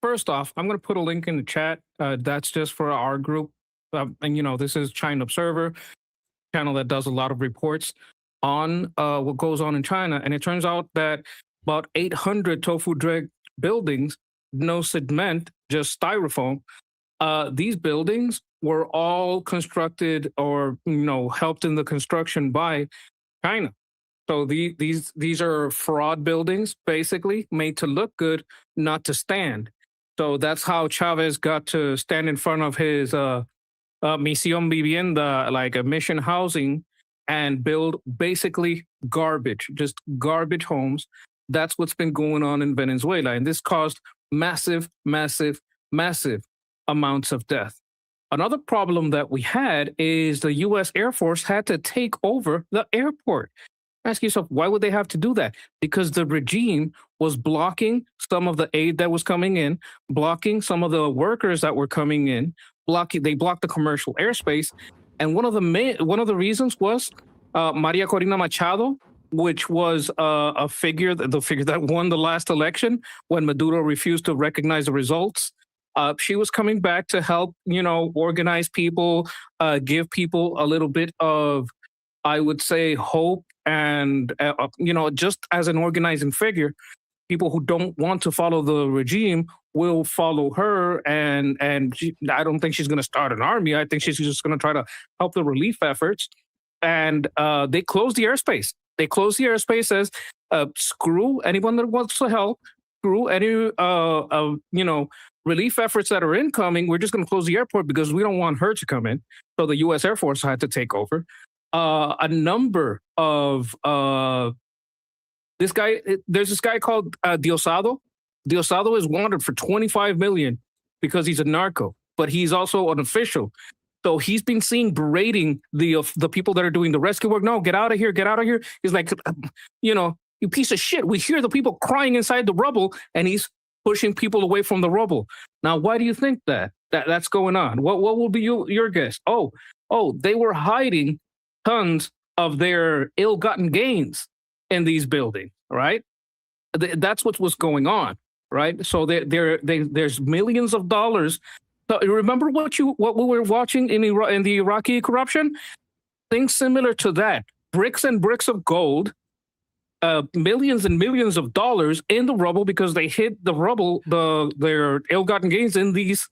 First off, I'm going to put a link in the chat. That's just for our group. And, this is China Observer, channel that does a lot of reports on what goes on in China. And it turns out that about 800 tofu dreg buildings, no cement, just styrofoam. These buildings were all constructed or, helped in the construction by China. So these are fraud buildings, basically made to look good, not to stand. So that's how Chavez got to stand in front of his Misión Vivienda, like a mission housing, and build basically garbage, just garbage homes. That's what's been going on in Venezuela. And this caused massive amounts of death. Another problem that we had is the U.S. Air Force had to take over the airport. Ask yourself, why would they have to do that? Because the regime was blocking some of the aid that was coming in, blocking some of the workers that were coming in, they blocked the commercial airspace. And one of the reasons was Maria Corina Machado, which was the figure that won the last election when Maduro refused to recognize the results. She was coming back to help, organize people, give people a little bit of, I would say, hope, and just as an organizing figure. People who don't want to follow the regime will follow her, and I don't think she's going to start an army. I think she's just going to try to help the relief efforts. And they closed the airspace. They closed the airspace as screw anyone that wants to help, screw any relief efforts that are incoming. We're just going to close the airport because we don't want her to come in. So the U.S. Air Force had to take over. A number of there's this guy called Diosdado. Diosdado is wanted for $25 million because he's a narco. but he's also an official. So he's been seen berating the people that are doing the rescue work. No, get out of here, get out of here. He's like, you piece of shit. We hear the people crying inside the rubble, and he's pushing people away from the rubble. Now, why do you think that's going on? What will be your guess? Oh, they were hiding tons of their ill-gotten gains in these buildings, right? That's what's going on, right? So there's millions of dollars. So remember what we were watching in the Iraqi corruption? Things similar to that. Bricks and bricks of gold, millions and millions of dollars in the rubble because they hid the rubble, their ill-gotten gains in these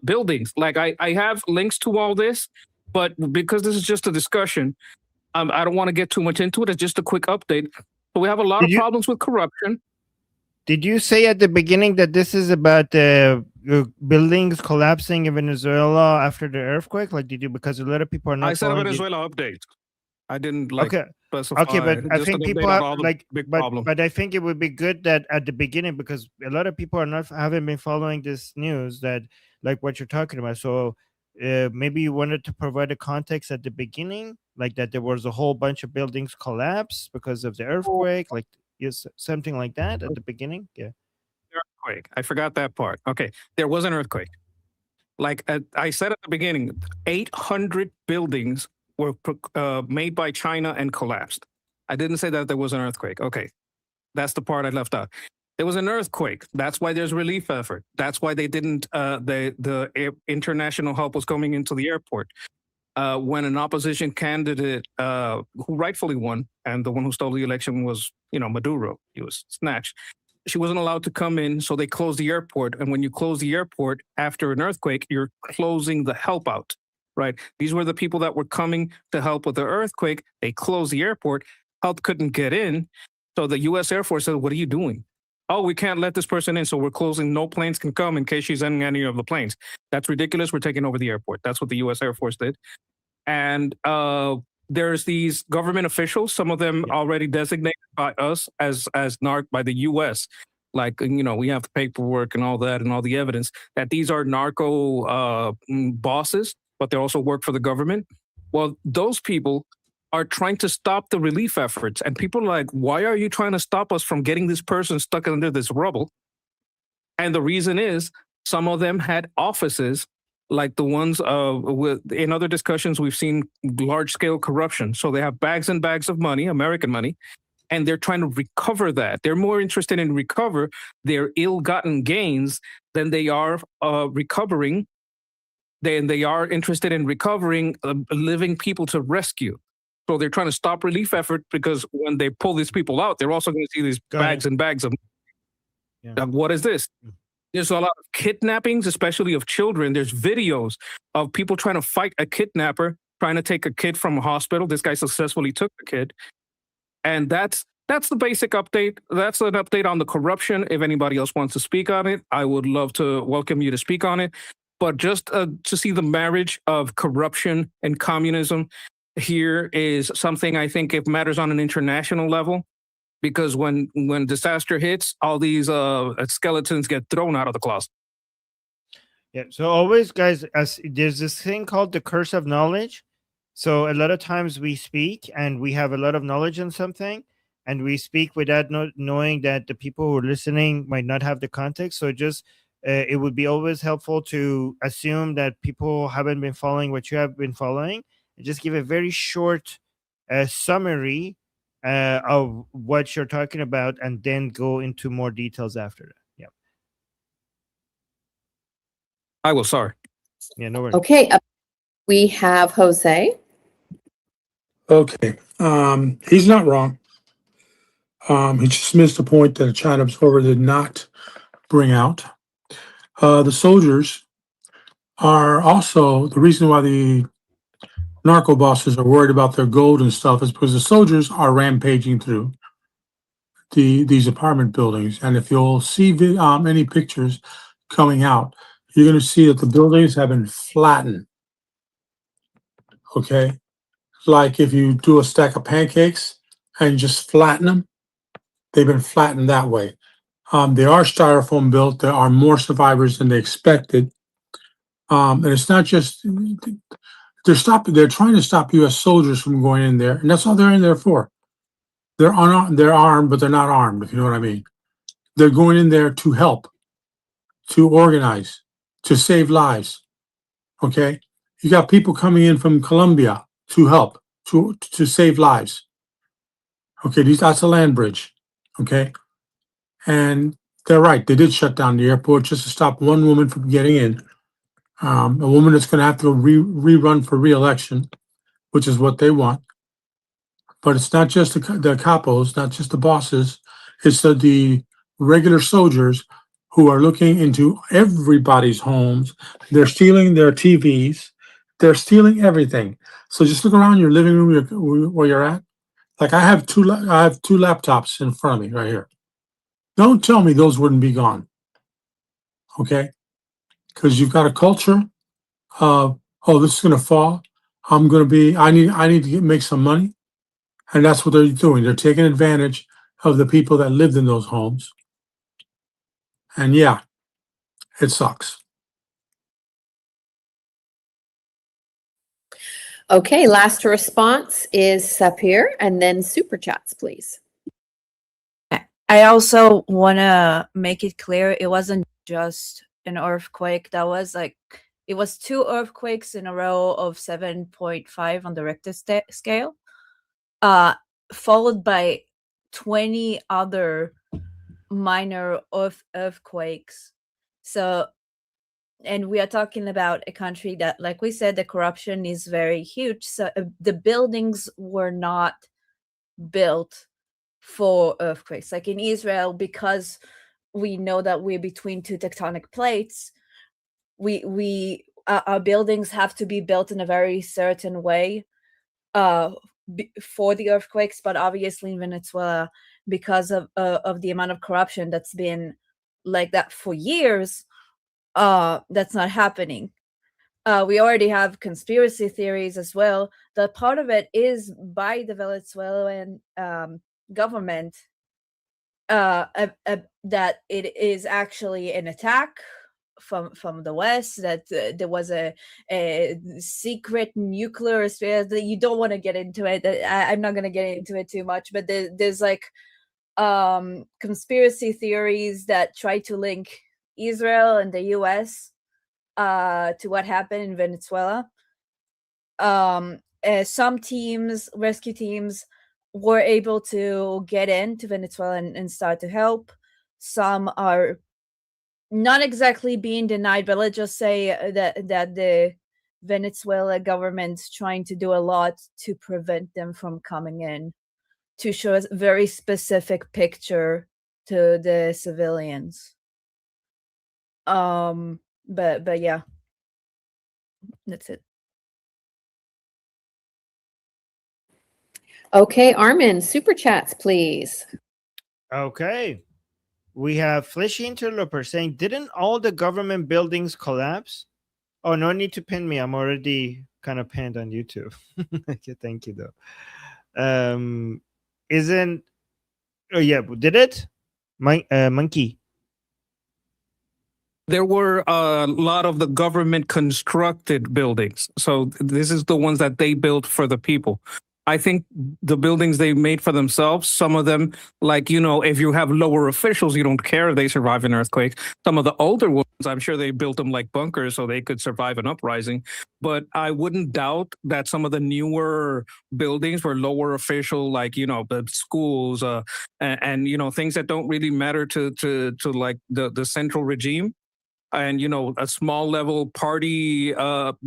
buildings. Like I have links to all this, but because this is just a discussion, I don't want to get too much into it. It's just a quick update. So we have a lot of problems with corruption. Did you say at the beginning that this is about the buildings collapsing in Venezuela after the earthquake? Like, did you? Because a lot of people are not. I said a Venezuela update. I didn't specify. Okay, but I think people have but I think it would be good that at the beginning, because a lot of people haven't been following this news, that like what you're talking about. So maybe you wanted to provide a context at the beginning, like that there was a whole bunch of buildings collapsed because of the earthquake, like something like that at the beginning. Yeah. Earthquake. I forgot that part. Okay, there was an earthquake. Like I said at the beginning, 800 buildings were made by China and collapsed. I didn't say that there was an earthquake. Okay, that's the part I left out. There was an earthquake. That's why there's relief effort. That's why they didn't. The international help was coming into the airport. When an opposition candidate who rightfully won, and the one who stole the election was, Maduro. He was snatched. She wasn't allowed to come in, so they closed the airport. And when you close the airport after an earthquake, you're closing the help out, right? These were the people that were coming to help with the earthquake. They closed the airport. Help couldn't get in. So the U.S. Air Force said, what are you doing? Oh, we can't let this person in, so we're closing. No planes can come in case she's in any of the planes. That's ridiculous. We're taking over the airport. That's what the U.S. Air Force did. And there's these government officials, some of them already designated by us as by the U.S. Like, we have the paperwork and all that and all the evidence that these are narco bosses, but they also work for the government. Well, those people are trying to stop the relief efforts. And people are like, why are you trying to stop us from getting this person stuck under this rubble? And the reason is some of them had offices like the ones in other discussions, we've seen large scale corruption. So they have bags and bags of money, American money, and they're trying to recover that. They're more interested in recover their ill-gotten gains than they are recovering. They are interested in recovering living people to rescue. So they're trying to stop relief effort because when they pull these people out, they're also going to see these bags and bags of money. Yeah. What is this? There's a lot of kidnappings, especially of children. There's videos of people trying to fight a kidnapper, trying to take a kid from a hospital. This guy successfully took the kid. And that's the basic update. That's an update on the corruption. If anybody else wants to speak on it, I would love to welcome you to speak on it. But just to see the marriage of corruption and communism here is something I think it matters on an international level. Because when disaster hits, all these skeletons get thrown out of the closet. Yeah. So always, guys, there's this thing called the curse of knowledge. So a lot of times we speak and we have a lot of knowledge on something, and we speak without knowing that the people who are listening might not have the context. So just it would be always helpful to assume that people haven't been following what you have been following, and just give a very short summary of what you're talking about, and then go into more details after that. Yeah. I will. Sorry. Yeah, no worries. Okay. We have Jose. Okay. He's not wrong. He just missed the point that a China observer did not bring out. The soldiers are also the reason why the narco bosses are worried about their gold and stuff is because the soldiers are rampaging through these apartment buildings. And if you'll see any pictures coming out, you're going to see that the buildings have been flattened. Okay? Like if you do a stack of pancakes and just flatten them, they've been flattened that way. They are styrofoam built. There are more survivors than they expected. And it's not just they're trying to stop U.S. soldiers from going in there, and that's all they're in there for. They're armed, but they're not armed, if you know what I mean. They're going in there to help, to organize, to save lives. Okay? You got people coming in from Colombia to help, to save lives. Okay, that's a land bridge. Okay? And they're right. They did shut down the airport just to stop one woman from getting in. A woman that's going to have to rerun for re-election, which is what they want. But it's not just the capos, not just the bosses. It's the regular soldiers who are looking into everybody's homes. They're stealing their TVs. They're stealing everything. So just look around your living room where you're at. Like I have two laptops in front of me right here. Don't tell me those wouldn't be gone. Okay? Because you've got a culture of, oh, this is going to fall. I need to make some money. And that's what they're doing. They're taking advantage of the people that lived in those homes. And yeah, it sucks. Okay, last response is Sapir, and then super chats, please. I also want to make it clear it wasn't just an earthquake. It was 2 earthquakes in a row of 7.5 on the Richter scale, followed by 20 other minor earthquakes. So, and we are talking about a country that, like we said, the corruption is very huge. So the buildings were not built for earthquakes. Like in Israel, because we know that we're between 2 tectonic plates, our buildings have to be built in a very certain way for the earthquakes. But obviously in Venezuela, because of the amount of corruption that's been like that for years, that's not happening. We already have conspiracy theories as well. That part of it is by the Venezuelan government, that it is actually an attack from the West, that there was a secret nuclear that you don't want to get into it. I'm not going to get into it too much, but there's like conspiracy theories that try to link Israel and the US to what happened in Venezuela. Some rescue teams were able to get into Venezuela and start to help. Some are not exactly being denied, but let's just say that the Venezuela government's trying to do a lot to prevent them from coming in, to show a very specific picture to the civilians. But yeah, that's it. Okay, Armin, super chats, please. Okay. We have Fleshy Interloper saying, didn't all the government buildings collapse? Oh, no need to pin me. I'm already kind of pinned on YouTube. Okay, thank you, though. Oh, yeah, did it? Monkey. There were a lot of the government constructed buildings. So this is the ones that they built for the people. I think the buildings they made for themselves, some of them, like, if you have lower officials, you don't care if they survive an earthquake. Some of the older ones, I'm sure they built them like bunkers so they could survive an uprising. But I wouldn't doubt that some of the newer buildings were lower official, like, the schools and things that don't really matter to like the central regime. And, a small level party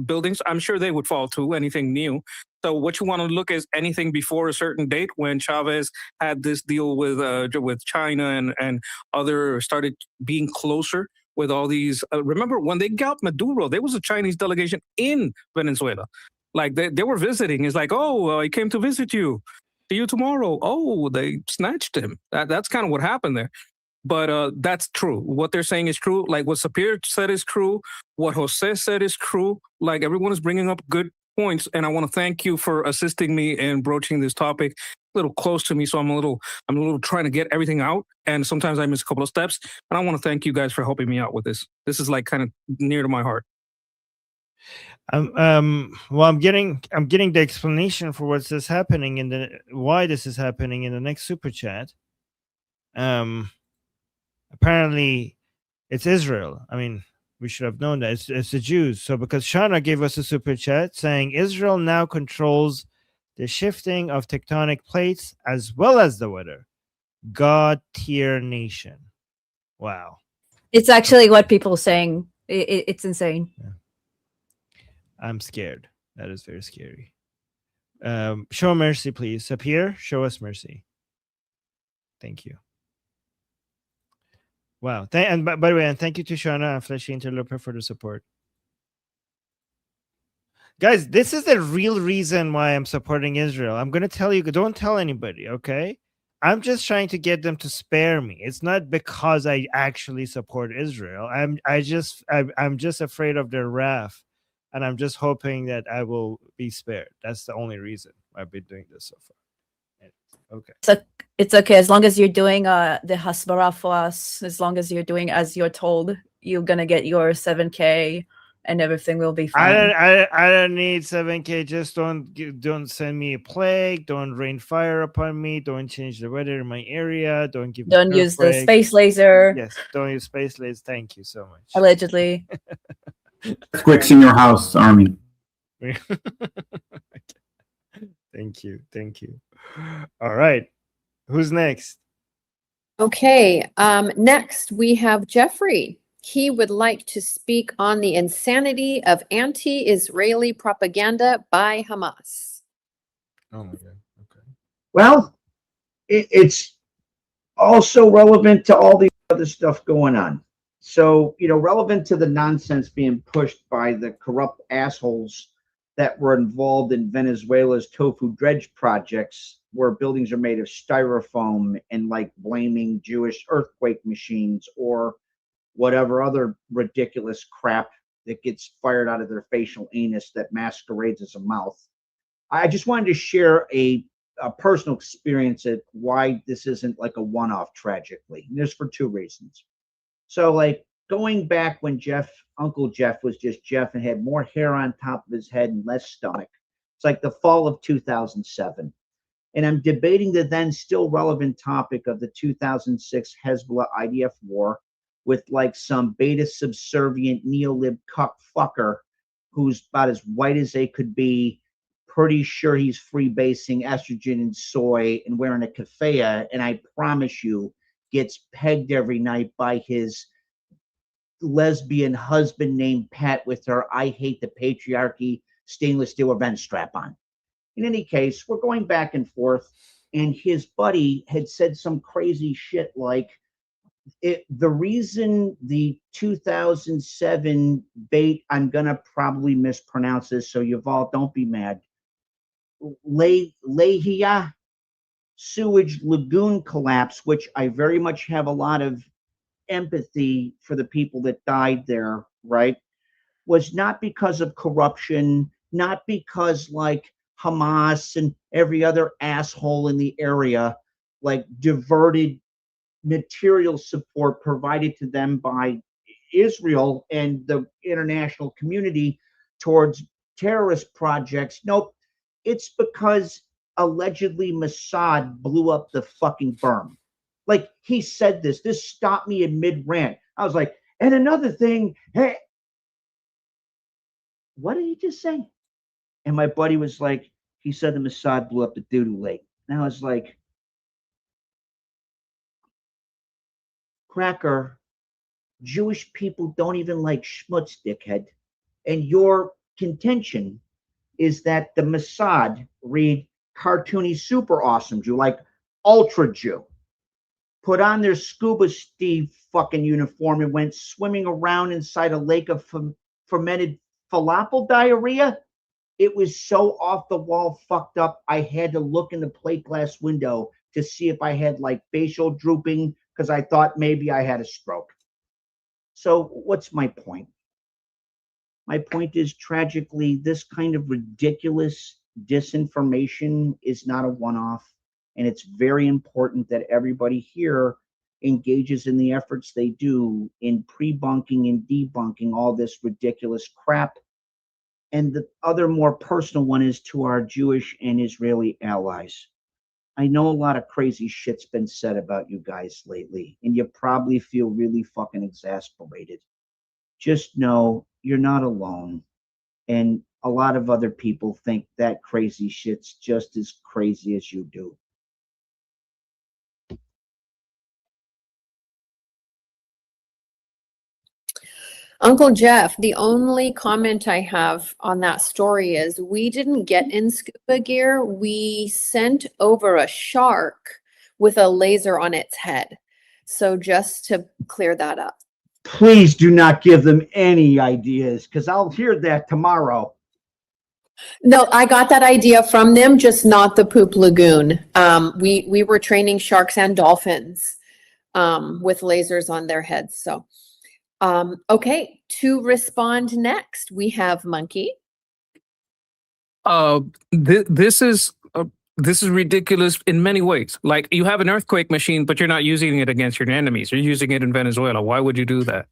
buildings, I'm sure they would fall too, anything new. So what you want to look is anything before a certain date, when Chavez had this deal with China and other started being closer with all these. Remember when they got Maduro, there was a Chinese delegation in Venezuela. Like they were visiting. It's like, oh, I came to visit you. See you tomorrow. Oh, they snatched him. That's kind of what happened there. But that's true. What they're saying is true. Like what Sapir said is true. What Jose said is true. Like everyone is bringing up good points, and I want to thank you for assisting me in broaching this topic. A little close to me, so I'm a little trying to get everything out, and sometimes I miss a couple of steps. And I want to thank you guys for helping me out with this. This is like kind of near to my heart. Well, I'm getting the explanation for what's this happening in the why this is happening in the next super chat. Apparently it's Israel. I mean, we should have known that it's the Jews. So because Shauna gave us a super chat saying Israel now controls the shifting of tectonic plates as well as the weather. God tier nation. Wow. It's actually what people are saying. It's insane. Yeah. I'm scared. That is very scary. Show mercy, please. Sapir, show us mercy. Thank you. Wow. And by the way, and thank you to Shauna and Fleshy Interloper for the support. Guys, this is the real reason why I'm supporting Israel. I'm going to tell you, don't tell anybody, okay? I'm just trying to get them to spare me. It's not because I actually support Israel. I'm just afraid of their wrath, and I'm just hoping that I will be spared. That's the only reason I've been doing this so far. Okay. So it's okay as long as you're doing the hasbara for us. As long as you're doing as you're told, you're gonna get your 7K, and everything will be fine. I don't need 7K. Just don't send me a plague. Don't rain fire upon me. Don't change the weather in my area. Don't give. Don't use the space laser. Yes, don't use space laser. Thank you so much. Allegedly. Earthquakes in your house, Army. Thank you. All right, who's next? Okay, next we have Jeffrey. He would like to speak on the insanity of anti-Israeli propaganda by Hamas. Oh my God. Okay. Well, it's also relevant to all the other stuff going on. So, relevant to the nonsense being pushed by the corrupt assholes that were involved in Venezuela's tofu dredge projects, where buildings are made of styrofoam and like blaming Jewish earthquake machines or whatever other ridiculous crap that gets fired out of their facial anus that masquerades as a mouth. I just wanted to share a personal experience at why this isn't like a one-off tragically. And there's for two reasons. So like going back when Uncle Jeff was just Jeff and had more hair on top of his head and less stomach. It's like the fall of 2007. And I'm debating the then still relevant topic of the 2006 Hezbollah IDF war with like some beta subservient neolib cuck fucker who's about as white as they could be, pretty sure he's freebasing estrogen and soy and wearing a keffiyeh, and I promise you gets pegged every night by his lesbian husband named Pat with her I hate the patriarchy stainless steel event strap on. In any case, we're going back and forth, and his buddy had said some crazy shit like the reason the 2007 bait, I'm gonna probably mispronounce this, so Yuval, don't be mad, Lahia sewage lagoon collapse, which I very much have a lot of empathy for the people that died there, right, was not because of corruption, not because like Hamas and every other asshole in the area like diverted material support provided to them by Israel and the international community towards terrorist projects. Nope. It's because allegedly Mossad blew up the fucking berm. Like he said this stopped me in mid-rant. I was like, and another thing, hey, what did he just say? And my buddy was like, he said the Mossad blew up the doo-doo lake. And I was like, cracker, Jewish people don't even like schmutz, dickhead. And your contention is that the Mossad, read cartoony super awesome Jew, like ultra Jew, put on their scuba Steve fucking uniform and went swimming around inside a lake of fermented falafel diarrhea. It was so off the wall fucked up, I had to look in the plate glass window to see if I had like facial drooping because I thought maybe I had a stroke. So what's my point? My point is, tragically, this kind of ridiculous disinformation is not a one-off, and it's very important that everybody here engages in the efforts they do in pre-bunking and debunking all this ridiculous crap And the other more personal one is to our Jewish and Israeli allies. I know a lot of crazy shit's been said about you guys lately, and you probably feel really fucking exasperated. Just know you're not alone. And a lot of other people think that crazy shit's just as crazy as you do. Uncle Jeff, the only comment I have on that story is we didn't get in scuba gear. We sent over a shark with a laser on its head. So just to clear that up. Please do not give them any ideas, because I'll hear that tomorrow. No, I got that idea from them, just not the poop lagoon. We were training sharks and dolphins with lasers on their heads. So, okay, to respond next, we have Monkey. This is ridiculous in many ways. Like, you have an earthquake machine, but you're not using it against your enemies. You're using it in Venezuela. Why would you do that?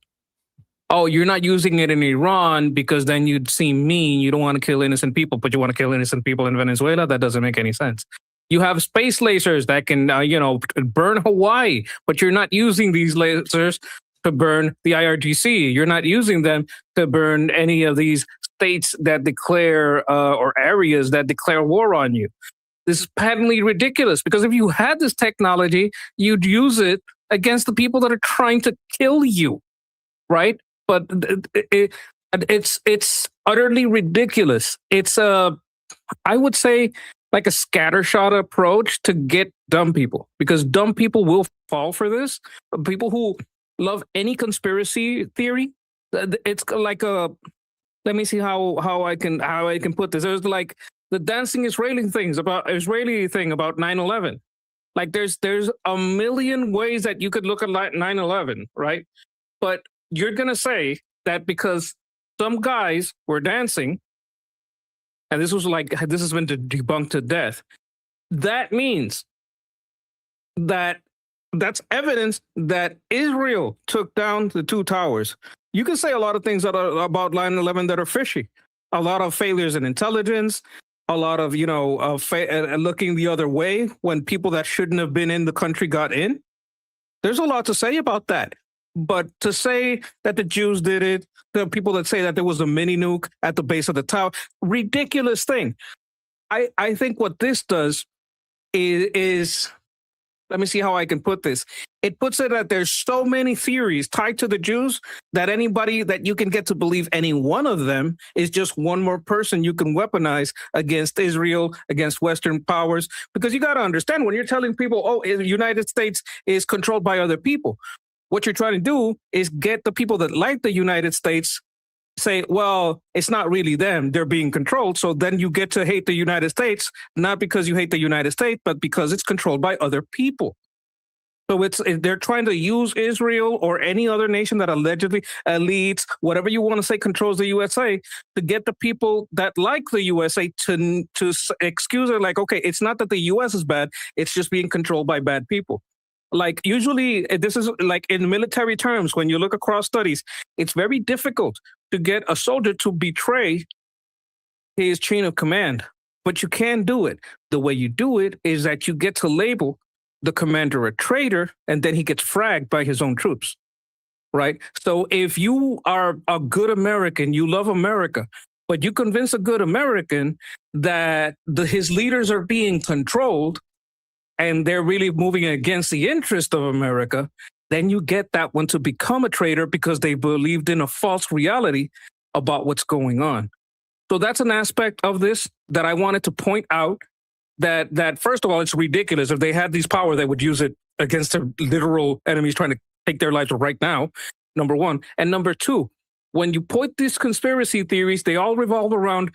Oh, you're not using it in Iran because then you'd seem mean. You don't want to kill innocent people, but you want to kill innocent people in Venezuela? That doesn't make any sense. You have space lasers that can, burn Hawaii, but you're not using these lasers to burn the IRGC. You're not using them to burn any of these states that declare or areas that declare war on you. This is patently ridiculous, because if you had this technology, you'd use it against the people that are trying to kill you, right? But it's utterly ridiculous. It's I would say, like a scattershot approach to get dumb people, because dumb people will fall for this. People who love any conspiracy theory, it's like a. Let me see how I can put this. There's like the dancing Israeli thing about 9/11. Like there's a million ways that you could look at 9/11, right? But you're going to say that because some guys were dancing, and this has been debunked to death, that means that that's evidence that Israel took down the two towers. You can say a lot of things about 9/11 that are fishy. A lot of failures in intelligence, a lot of, looking the other way when people that shouldn't have been in the country got in. There's a lot to say about that. But to say that the Jews did it, the people that say that there was a mini nuke at the base of the tower, ridiculous thing. I think what this does is let me see how I can put this. It puts it that there's so many theories tied to the Jews that anybody that you can get to believe any one of them is just one more person you can weaponize against Israel, against Western powers. Because you got to understand, when you're telling people, oh, the United States is controlled by other people, what you're trying to do is get the people that like the United States say, well, it's not really them, they're being controlled. So then you get to hate the United States, not because you hate the United States, but because it's controlled by other people. So they're trying to use Israel or any other nation that allegedly elites, whatever you want to say, controls the USA, to get the people that like the USA to excuse it. Like, okay, it's not that the US is bad, it's just being controlled by bad people. Like, usually this is like in military terms, when you look across studies, it's very difficult to get a soldier to betray his chain of command, but you can do it. The way you do it is that you get to label the commander a traitor, and then he gets fragged by his own troops, right? So if you are a good American, you love America, but you convince a good American that his leaders are being controlled and they're really moving against the interest of America, then you get that one to become a traitor because they believed in a false reality about what's going on. So that's an aspect of this that I wanted to point out, that first of all, it's ridiculous. If they had these power, they would use it against their literal enemies trying to take their lives right now, number one. And number two, when you point these conspiracy theories, they all revolve around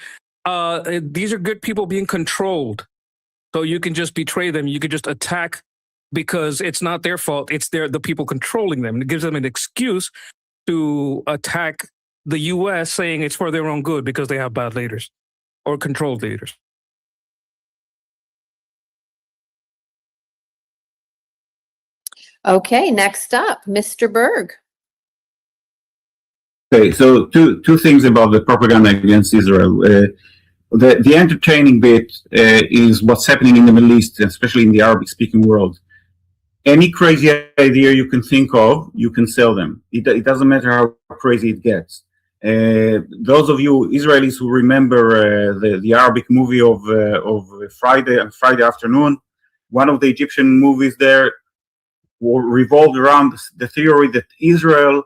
these are good people being controlled. So you can just betray them. You can just attack because it's not their fault. It's the people controlling them. And it gives them an excuse to attack the U.S., saying it's for their own good because they have bad leaders or controlled leaders. Okay, next up, Mr. Berg. Okay, so two things about the propaganda against Israel. The entertaining bit is what's happening in the Middle East, especially in the Arabic-speaking world. Any crazy idea you can think of, you can sell them. It doesn't matter how crazy it gets. Those of you Israelis who remember the Arabic movie of Friday afternoon, one of the Egyptian movies there revolved around the theory that Israel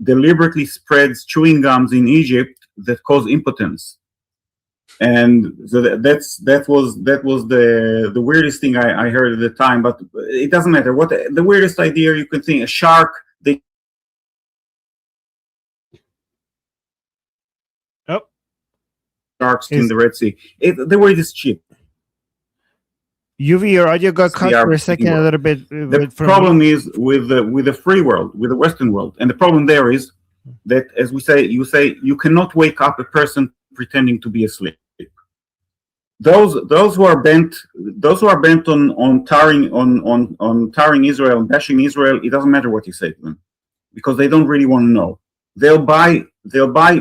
deliberately spreads chewing gums in Egypt that cause impotence. And so that was the weirdest thing I heard at the time, but it doesn't matter. What the weirdest idea you can think, a shark, sharks in the Red Sea. The weirdest shit. UV, your audio got cut for a second, a little bit. The problem is with the free world, with the Western world, and the problem there is that, as you cannot wake up a person pretending to be asleep. Those who are bent on tarring Israel and bashing Israel, it doesn't matter what you say to them, because they don't really want to know. They'll buy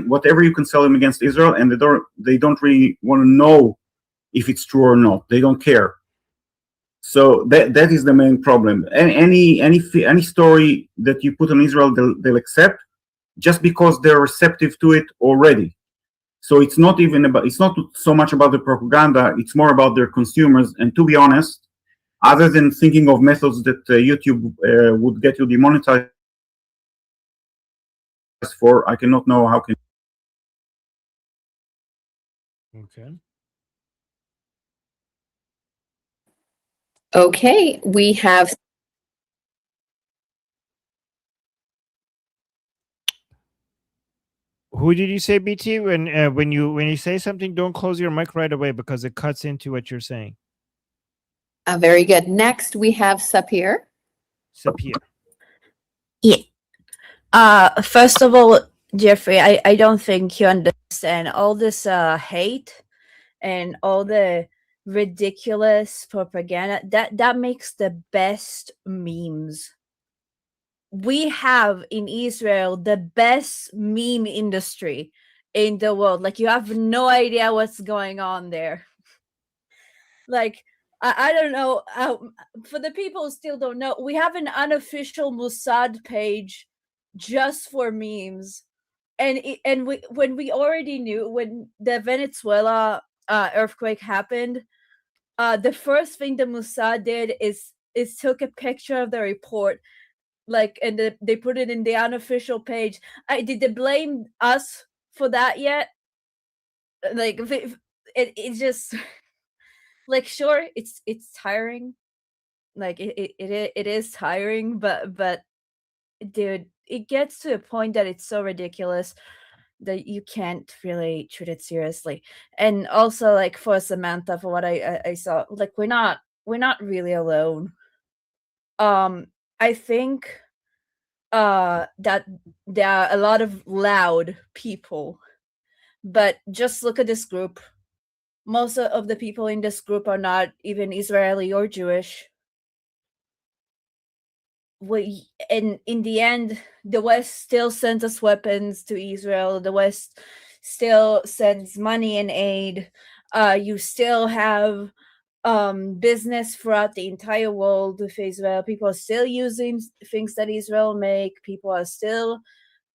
whatever you can sell them against Israel, and they don't really want to know if it's true or not. They don't care. So that is the main problem. Any story that you put on Israel, they'll accept, just because they're receptive to it already. So it's not so much about the propaganda, it's more about their consumers. And to be honest, other than thinking of methods that YouTube would get you demonetized for, I cannot know how can. Okay. Okay, we have. Who did you say, BT? When you say something, don't close your mic right away because it cuts into what you're saying. Very good. Next, we have Sapir. Sapir. Yeah. First of all, Jeffrey, I don't think you understand all this hate and all the ridiculous propaganda that makes the best memes. We have in Israel the best meme industry in the world. Like, you have no idea what's going on there. Like, I don't know. For the people who still don't know, we have an unofficial Mossad page just for memes. And when we already knew, when the Venezuela earthquake happened, the first thing the Mossad did is took a picture of the report, like, and they put it in the unofficial page. Did they blame us for that yet? Like, it's just like, sure, it's tiring. Like, it is tiring, but dude, it gets to a point that it's so ridiculous that you can't really treat it seriously. And also, like, for Samantha, for what I saw, like, we're not really alone. I think that there are a lot of loud people, but just look at this group. Most of the people in this group are not even Israeli or Jewish. And in the end, the West still sends us weapons to Israel. The West still sends money and aid. You still have business throughout the entire world with Israel. People are still using things that Israel make. People are still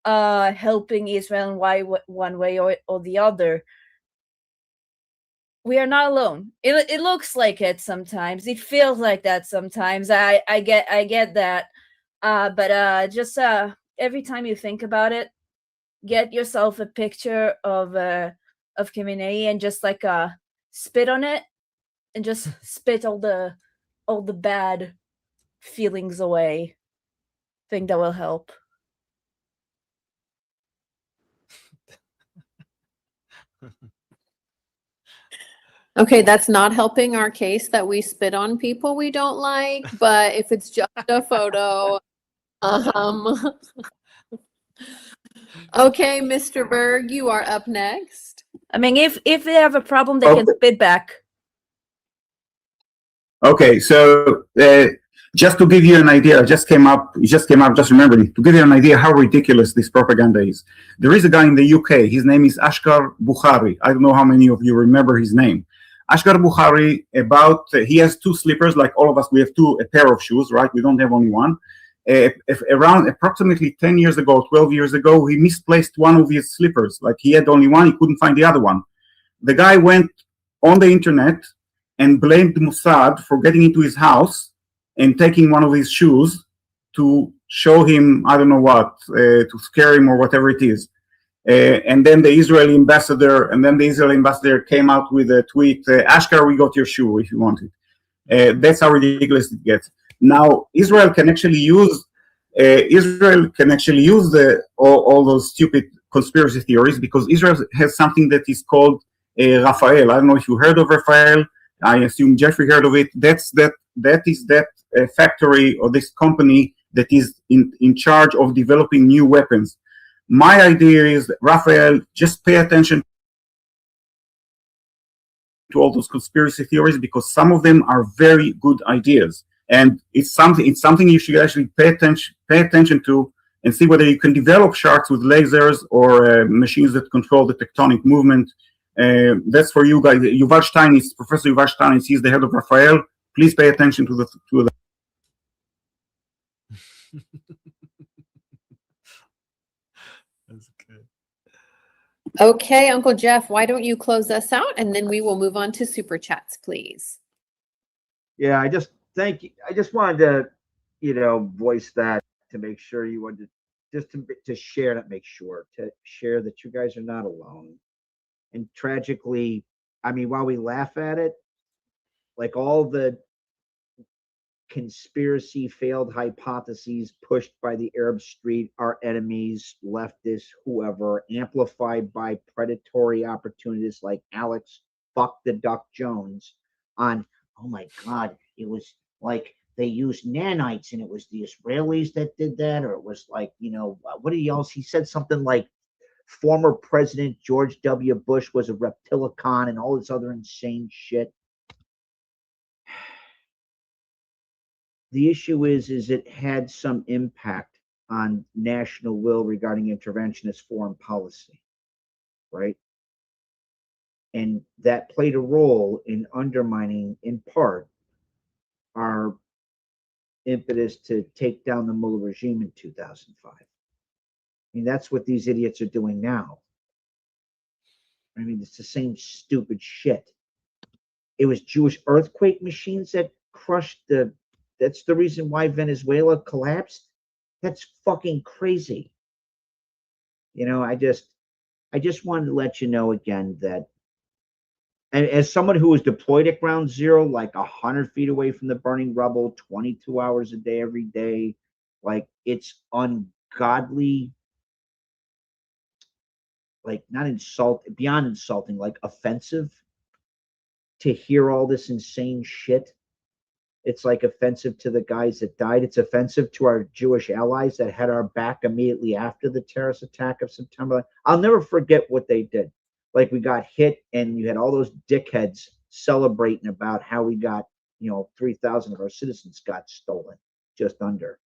helping Israel in one way or the other. We are not alone. It looks like it sometimes. It feels like that sometimes. I get that. But just every time you think about it, get yourself a picture of Khamenei and just like spit on it, and just spit all the bad feelings away. I think that will help. Okay, that's not helping our case that we spit on people we don't like, but if it's just a photo, okay, Mr. Berg, you are up next. I mean, if they have a problem, they can spit back. Okay, so the just to give you an idea, it just came up, just remembered, to give you an idea how ridiculous this propaganda is. There is a guy in the UK, his name is Ashkar Bukhari. I don't know how many of you remember his name. Ashkar Bukhari, he has two slippers, like all of us, we have a pair of shoes, right? We don't have only one. Around approximately 10 years ago, 12 years ago, he misplaced one of his slippers. Like he had only one, he couldn't find the other one. The guy went on the internet and blamed Mossad for getting into his house and taking one of his shoes to show him, I don't know what, to scare him or whatever it is. And then the Israeli ambassador came out with a tweet, Ashkar, we got your shoe if you want it. That's how ridiculous it gets. Now, Israel can actually use all those stupid conspiracy theories, because Israel has something that is called Rafael. I don't know if you heard of Rafael. I assume Jeffrey heard of it. That is that factory or this company that is in charge of developing new weapons. My idea is, Rafael, just pay attention to all those conspiracy theories, because some of them are very good ideas, and it's something you should actually pay attention to and see whether you can develop sharks with lasers or machines that control the tectonic movement. That's for you guys. Professor Yuval Steinitz, he's the head of Rafael. Please pay attention to the That's good. Okay, Uncle Jeff, why don't you close us out, and then we will move on to super chats, please. Yeah, I just wanted to, voice that, to make sure you wanted to share, not make sure, to share that you guys are not alone. And tragically, I mean, while we laugh at it, like all the conspiracy failed hypotheses pushed by the Arab Street, our enemies, leftists, whoever, amplified by predatory opportunists like Alex Fuck the Duck Jones on, oh my God, it was like they used nanites and it was the Israelis that did that, or it was like, what did he said something like former President George W. Bush was a reptilicon and all this other insane shit. The issue is it had some impact on national will regarding interventionist foreign policy, right? And that played a role in undermining, in part, our impetus to take down the Mullah regime in 2005. I mean, that's what these idiots are doing now. I mean, it's the same stupid shit. It was Jewish earthquake machines that crushed that's the reason why Venezuela collapsed. That's fucking crazy. I just wanted to let you know again that, and as someone who was deployed at ground zero, like 100 feet away from the burning rubble, 22 hours a day, every day, like it's ungodly, like beyond insulting, like offensive to hear all this insane shit. It's like offensive to the guys that died. It's offensive to our Jewish allies that had our back immediately after the terrorist attack of September. I'll never forget what they did. Like, we got hit and you had all those dickheads celebrating about how we got, 3,000 of our citizens got stolen, just under.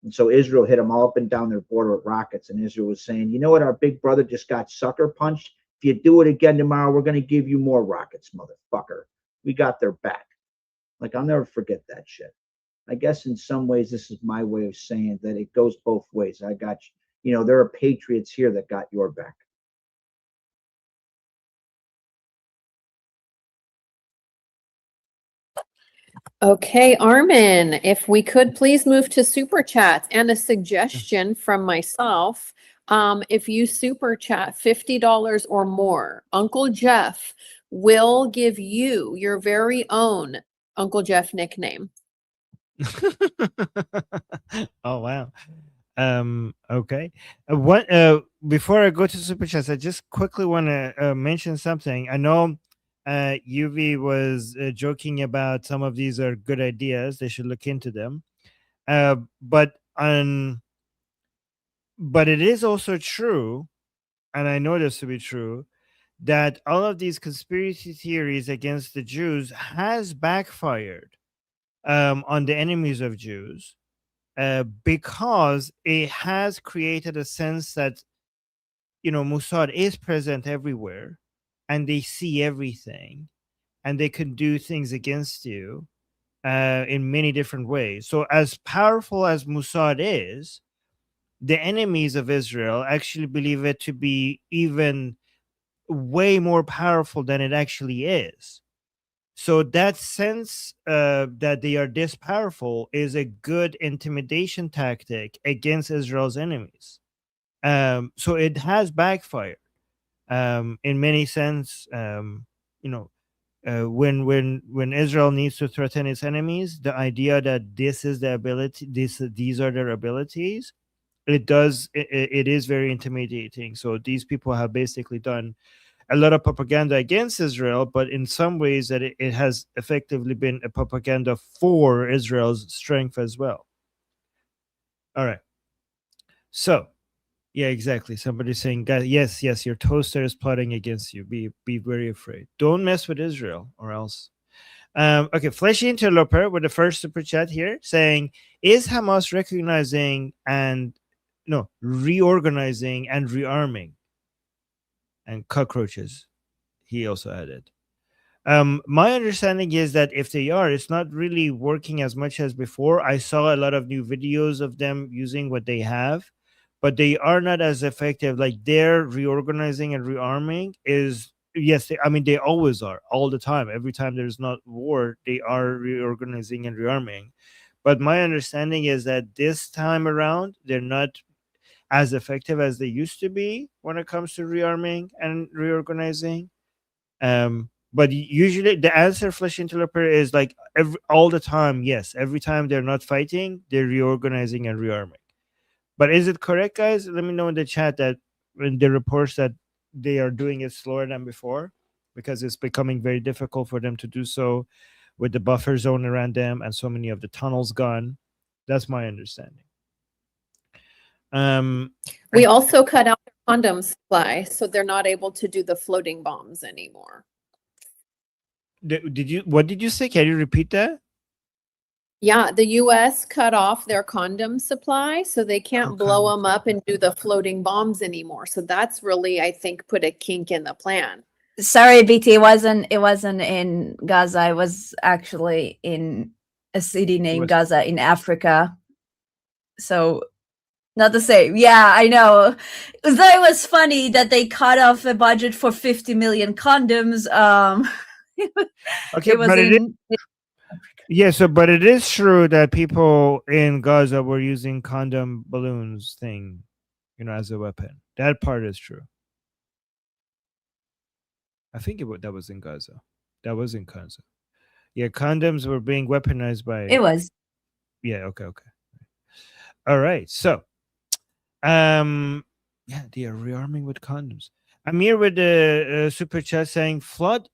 And so Israel hit them all up and down their border with rockets. And Israel was saying, you know what? Our big brother just got sucker punched. If you do it again tomorrow, we're going to give you more rockets, motherfucker. We got their back. Like, I'll never forget that shit. I guess in some ways, this is my way of saying that it goes both ways. I got you. There are patriots here that got your back. Okay, Armin, if we could please move to super chats, and a suggestion from myself. If you super chat $50 or more, Uncle Jeff will give you your very own Uncle Jeff nickname. Oh wow. Okay. Before I go to super chats, I just quickly want to mention something. I know UV was joking about some of these are good ideas. They should look into them. But it is also true, and I know this to be true, that all of these conspiracy theories against the Jews has backfired. on the enemies of Jews, because it has created a sense that, Mossad is present everywhere and they see everything and they can do things against you in many different ways. So as powerful as Mossad is, the enemies of Israel actually believe it to be even way more powerful than it actually is. So that sense that they are this powerful is a good intimidation tactic against Israel's enemies. So it has backfired in many sense. When Israel needs to threaten its enemies, the idea that this is the ability, these are their abilities, it is very intimidating. So these people have basically done a lot of propaganda against Israel, but in some ways that it has effectively been a propaganda for Israel's strength as well. All right. So, yeah, exactly. Somebody's saying, "Guys, yes, your toaster is plotting against you. Be very afraid. Don't mess with Israel, or else." Okay, Fleshy Interloper with the first super chat here saying, "Is Hamas recognizing and reorganizing and rearming?" And cockroaches, he also added. My understanding is that if they are, it's not really working as much as before. I saw a lot of new videos of them using what they have, but they are not as effective. Like their reorganizing and rearming is, yes, they always are, all the time. Every time there's not war, they are reorganizing and rearming. But my understanding is that this time around, they're not as effective as they used to be when it comes to rearming and reorganizing. But usually the answer, Flesh Interloper, is like all the time. Yes, every time they're not fighting, they're reorganizing and rearming. But is it correct, guys? Let me know in the chat that in the reports that they are doing it slower than before, because it's becoming very difficult for them to do so with the buffer zone around them and so many of the tunnels gone. That's my understanding. We also cut out their condom supply, so they're not able to do the floating bombs anymore. What did you say? Can you repeat that? Yeah, the US cut off their condom supply, so they can't blow them up and do the floating bombs anymore. So that's really, I think, put a kink in the plan. Sorry, BT, it wasn't in Gaza. It was actually in a city named Gaza in Africa. So not the same. Yeah, I know. Though it was funny that they cut off a budget for 50 million condoms. Okay, but it is true that people in Gaza were using condom balloons thing, as a weapon. That part is true. I think that was in Gaza. That was in Gaza. Yeah, condoms were being weaponized by. It was. Yeah. Okay. All right. So, yeah, they are rearming with condoms. Amir with the super chat saying flood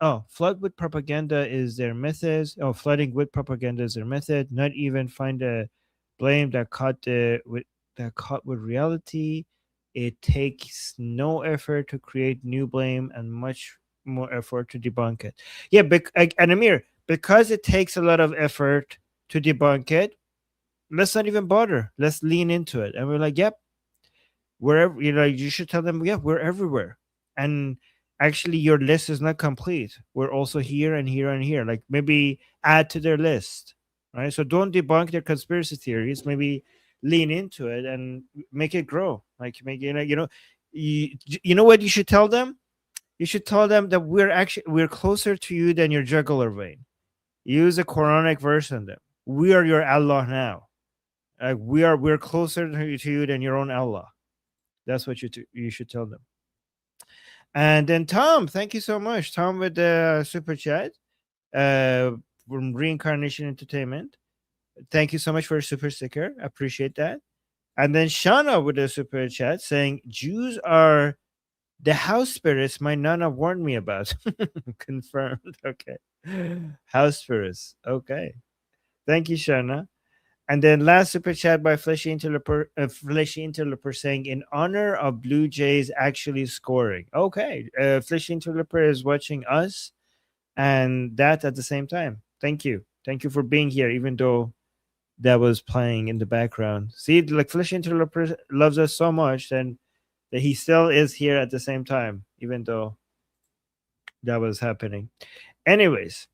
with propaganda is their method. Flooding with propaganda is their method. Not even find a blame that caught with reality. It takes no effort to create new blame and much more effort to debunk it. Yeah, and Amir, because it takes a lot of effort to debunk it, let's not even bother. Let's lean into it. And we're like, yep, wherever, you should tell them, yeah, we're everywhere. And actually, your list is not complete. We're also here and here and here. Like maybe add to their list, right? So don't debunk their conspiracy theories. Maybe lean into it and make it grow. Like make you know what you should tell them. You should tell them that we're closer to you than your jugular vein. Use a Quranic verse on them. We are your Allah now. We're closer to you than your own Allah. That's what you should tell them. And then Tom, thank you so much. Tom with the super chat from Reincarnation Entertainment. Thank you so much for a super sticker. Appreciate that. And then Shana with the super chat saying, Jews are the house spirits my Nana warned me about. Confirmed. Okay. House spirits. Okay. Thank you, Shana. And then last super chat by Fleshy Interloper saying, in honor of Blue Jays actually scoring. Okay. Fleshy Interloper is watching us and that at the same time. Thank you. Thank you for being here, even though that was playing in the background. See, like Flesh Interloper loves us so much, and that he still is here at the same time, even though that was happening. Anyways,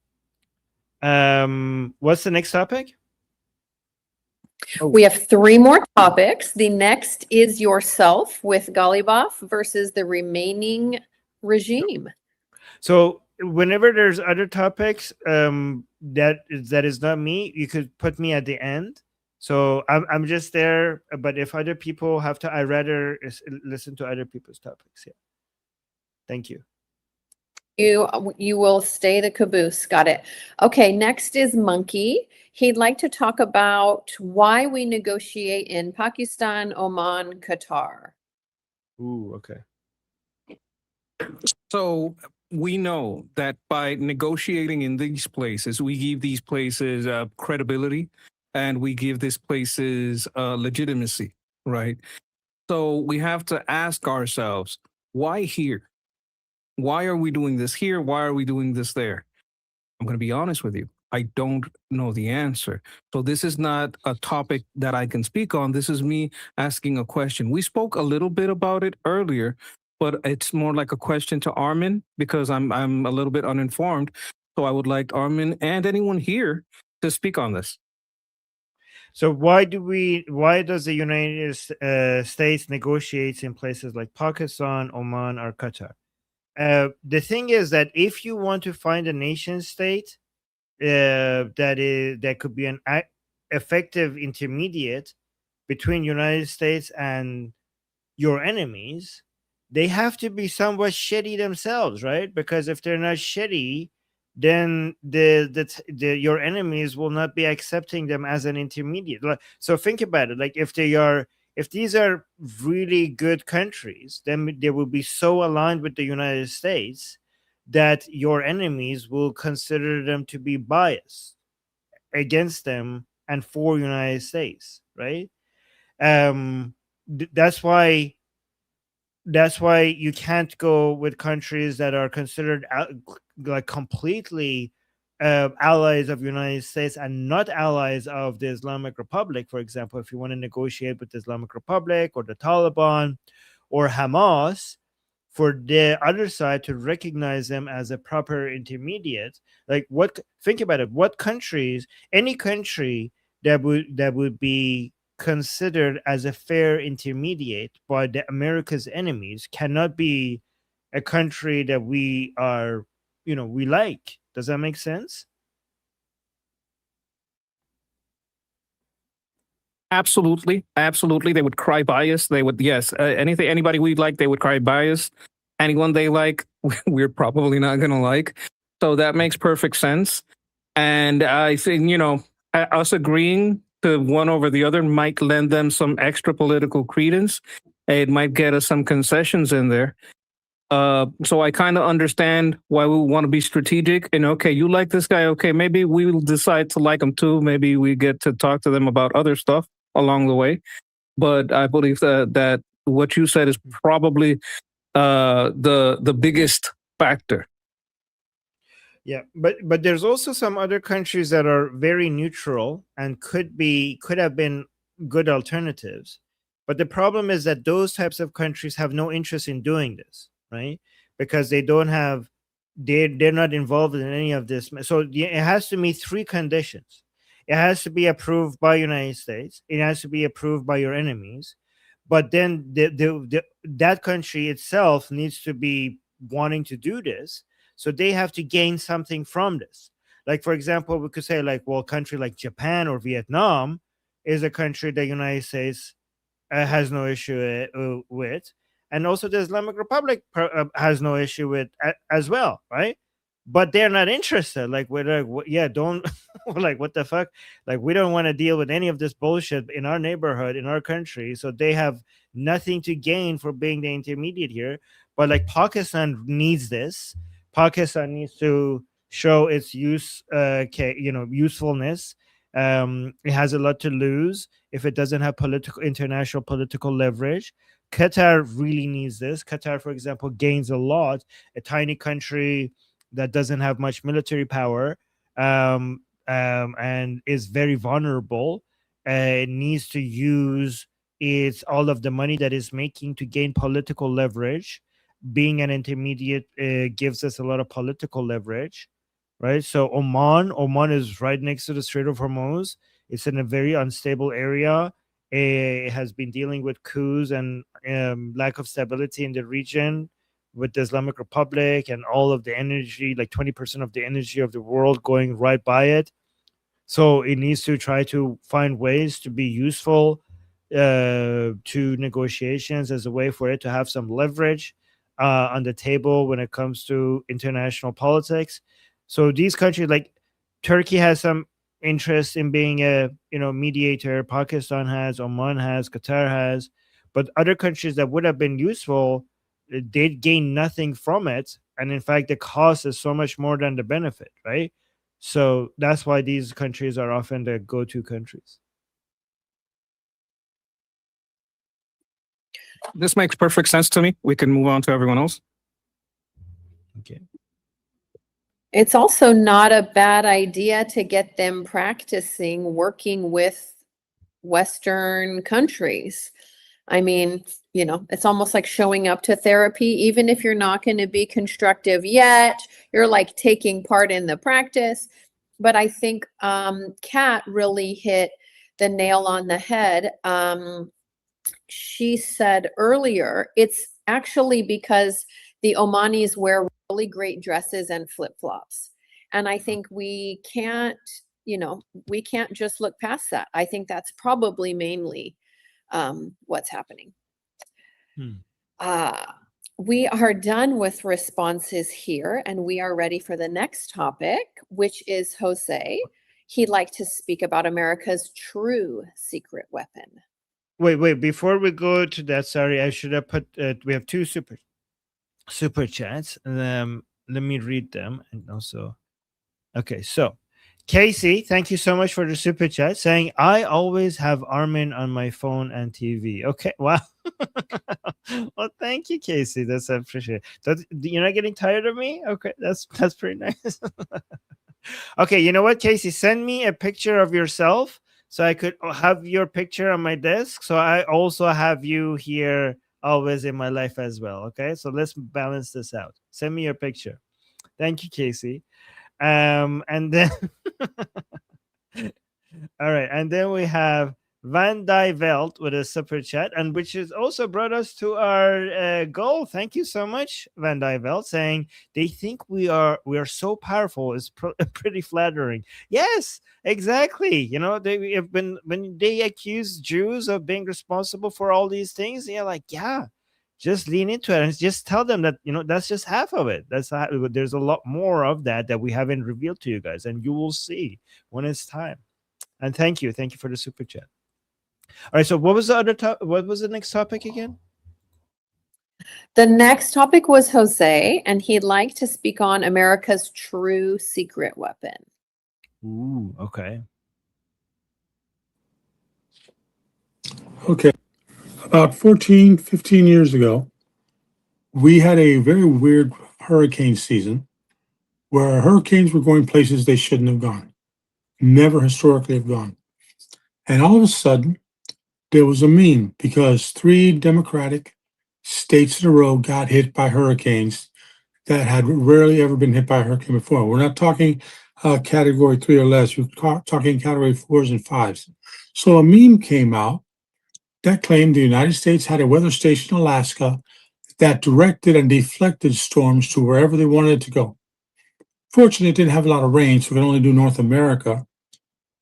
what's the next topic? We have 3 more topics. The next is yourself with Galibaf versus the remaining regime. So whenever there's other topics, that is not me, you could put me at the end. So I'm just there. But if other people have to, I rather listen to other people's topics. Yeah. Thank you. You will stay the caboose. Got it. Okay, next is Monkey. He'd like to talk about why we negotiate in Pakistan, Oman, Qatar. Ooh, okay. So we know that by negotiating in these places, we give these places credibility and we give these places legitimacy, right? So we have to ask ourselves, why here? Why are we doing this here? Why are we doing this there? I'm going to be honest with you. I don't know the answer. So this is not a topic that I can speak on. This is me asking a question. We spoke a little bit about it earlier, but it's more like a question to Armin because I'm a little bit uninformed. So I would like Armin and anyone here to speak on this. So why does the United States negotiate in places like Pakistan, Oman, or Qatar? The thing is that if you want to find a nation state that could be an effective intermediate between United States and your enemies, they have to be somewhat shitty themselves, right? Because if they're not shitty, then your enemies will not be accepting them as an intermediate. So think about it. Like if these are really good countries, then they will be so aligned with the United States that your enemies will consider them to be biased against them and for United States, right? That's why you can't go with countries that are considered like completely allies of United States and not allies of the Islamic Republic. For example, if you want to negotiate with the Islamic Republic or the Taliban or Hamas, for the other side to recognize them as a proper intermediate, think about it. What countries, any country that would be considered as a fair intermediate by the America's enemies cannot be a country that we are, we like. Does that make sense? Absolutely. They would cry bias. They would, yes, anybody we like, they would cry bias. Anyone they like, we're probably not going to like. So that makes perfect sense. And I think, us agreeing to one over the other might lend them some extra political credence. It might get us some concessions in there. So I kind of understand why we want to be strategic. And okay, you like this guy. Okay, maybe we will decide to like him too. Maybe we get to talk to them about other stuff along the way. But I believe that what you said is probably the biggest factor. Yeah, but there's also some other countries that are very neutral and could have been good alternatives. But the problem is that those types of countries have no interest in doing this, right? Because they're not involved in any of this. So it has to meet 3 conditions. It has to be approved by United States. It has to be approved by your enemies. But then that country itself needs to be wanting to do this. So they have to gain something from this. Like, for example, we could say a country like Japan or Vietnam is a country the United States has no issue with. And also the Islamic Republic has no issue with as well, right? But they're not interested. Don't what the fuck? Like, we don't want to deal with any of this bullshit in our neighborhood, in our country. So they have nothing to gain for being the intermediate here. But Pakistan needs this. Pakistan needs to show its usefulness. It has a lot to lose if it doesn't have international political leverage. Qatar really needs this. Qatar, for example, gains a lot. A tiny country that doesn't have much military power and is very vulnerable, needs to use all of the money that is making to gain political leverage. Being an intermediate gives us a lot of political leverage, right? So Oman is right next to the Strait of Hormuz. It's in a very unstable area. It has been dealing with coups and lack of stability in the region with the Islamic Republic and all of the energy, like 20% of the energy of the world going right by it. So it needs to try to find ways to be useful to negotiations as a way for it to have some leverage on the table when it comes to international politics. So these countries like Turkey has some interest in being a mediator. Pakistan has, Oman has, Qatar has, but other countries that would have been useful, they'd gain nothing from it, and in fact the cost is so much more than the benefit, right? So that's why these countries are often the go-to countries. This makes perfect sense to me. We can move on to everyone else. Okay. It's also not a bad idea to get them practicing working with Western countries. I mean, it's almost like showing up to therapy, even if you're not going to be constructive yet, you're like taking part in the practice. But I think Kat really hit the nail on the head. She said earlier, it's actually because the Omanis wear really great dresses and flip-flops. And I think we can't just look past that. I think that's probably mainly what's happening. We are done with responses here, and we are ready for the next topic, which is Jose. He'd like to speak about America's true secret weapon. Wait, before we go to that, sorry, I should have put we have two super chats. Let me read them. And also, okay, so Casey, thank you so much for the super chat, saying I always have Armin on my phone and TV. Okay, wow. Well, thank you, Casey. That's appreciated. You're not getting tired of me? Okay, that's pretty nice. Okay, you know what, Casey? Send me a picture of yourself so I could have your picture on my desk. So I also have you here always in my life as well. Okay, so let's balance this out. Send me your picture. Thank you, Casey. And then all right, and then we have Van Velt with a super chat, and which has also brought us to our goal. Thank you so much, Van Velt, saying they think we are so powerful. Is pretty flattering. Yes, exactly. They have been, when they accuse Jews of being responsible for all these things, they're like, yeah, just lean into it and just tell them that that's just half of it. There's a lot more of that we haven't revealed to you guys, and you will see when it's time. And thank you for the super chat. All right, so what was the next topic again? The next topic was Jose, and he'd like to speak on America's true secret weapon. Ooh, okay. Okay. About 14, 15 years ago, we had a very weird hurricane season where hurricanes were going places they shouldn't have gone, never historically have gone. And all of a sudden, there was a meme because 3 Democratic states in a row got hit by hurricanes that had rarely ever been hit by a hurricane before. We're not talking category 3 or less. We're talking category 4s and 5s. So a meme came out that claimed the United States had a weather station in Alaska that directed and deflected storms to wherever they wanted it to go. Fortunately, it didn't have a lot of rain, so we could only do North America.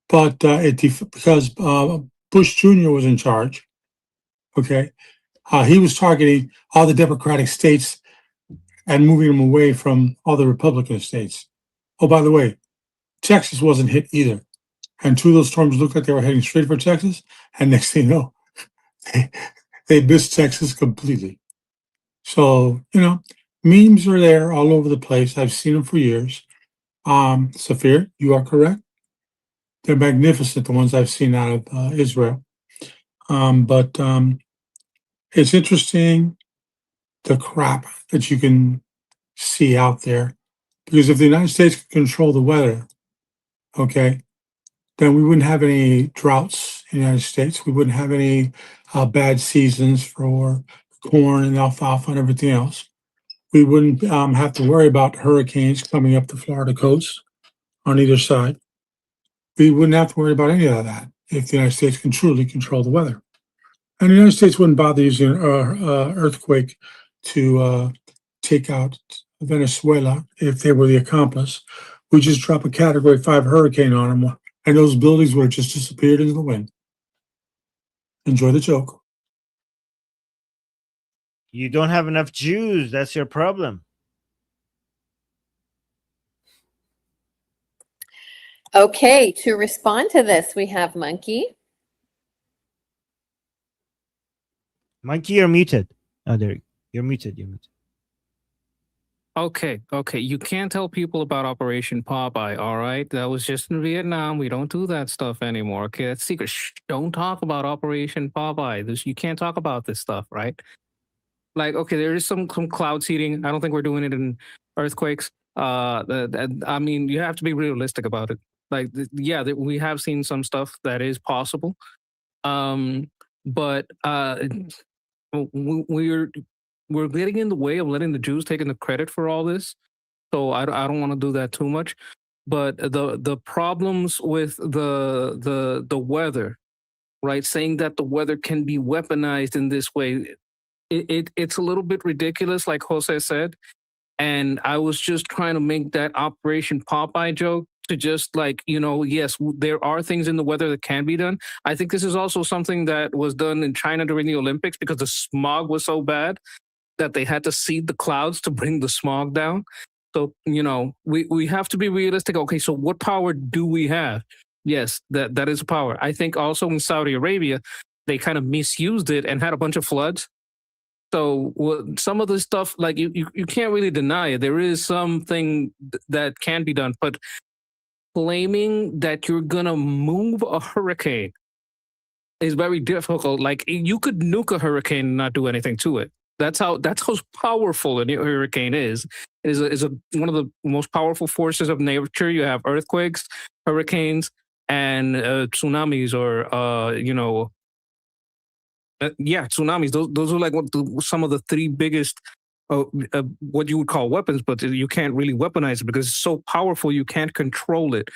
But because Bush Jr. was in charge, okay, he was targeting all the Democratic states and moving them away from all the Republican states. Oh, by the way, Texas wasn't hit either. And 2 of those storms looked like they were heading straight for Texas. And next thing you know, they missed Texas completely. So, memes are there all over the place. I've seen them for years. Safir, you are correct. They're magnificent, the ones I've seen out of Israel. But it's interesting, the crap that you can see out there. Because if the United States can control the weather, okay, then we wouldn't have any droughts in the United States. We wouldn't have any bad seasons for corn and alfalfa and everything else. We wouldn't have to worry about hurricanes coming up the Florida coast on either side. We wouldn't have to worry about any of that if the United States can truly control the weather. And the United States wouldn't bother using an earthquake to take out Venezuela if they were the accomplice. We just drop a Category 5 hurricane on them, and those buildings would have just disappeared into the wind. Enjoy the joke. You don't have enough Jews. That's your problem. Okay, to respond to this, we have Monkey. Monkey, you're muted. Oh, there. You're muted. You're muted. Okay. You can't tell people about Operation Popeye, all right? That was just in Vietnam. We don't do that stuff anymore, okay? That's secret. Shh, don't talk about Operation Popeye. You can't talk about this stuff, right? Like, okay, there is some cloud seeding. I don't think we're doing it in earthquakes. I mean, you have to be realistic about it. Like, we have seen some stuff that is possible. But we're getting in the way of letting the Jews taking the credit for all this. So I don't want to do that too much. But the problems with the weather, right? Saying that the weather can be weaponized in this way, it's a little bit ridiculous, like Jose said. And I was just trying to make that Operation Popeye joke to just like, yes, there are things in the weather that can be done. I think this is also something that was done in China during the Olympics because the smog was so bad that they had to seed the clouds to bring the smog down. So, we have to be realistic. Okay, so what power do we have? Yes, that is power. I think also in Saudi Arabia, they kind of misused it and had a bunch of floods. So some of the stuff, like you can't really deny it. There is something that can be done, but claiming that you're gonna move a hurricane is very difficult. Like you could nuke a hurricane and not do anything to it. That's how powerful a hurricane is. It is one of the most powerful forces of nature. You have earthquakes, hurricanes, and tsunamis, or tsunamis. Those are like some of the three biggest, what you would call weapons, but you can't really weaponize it because it's so powerful you can't control it.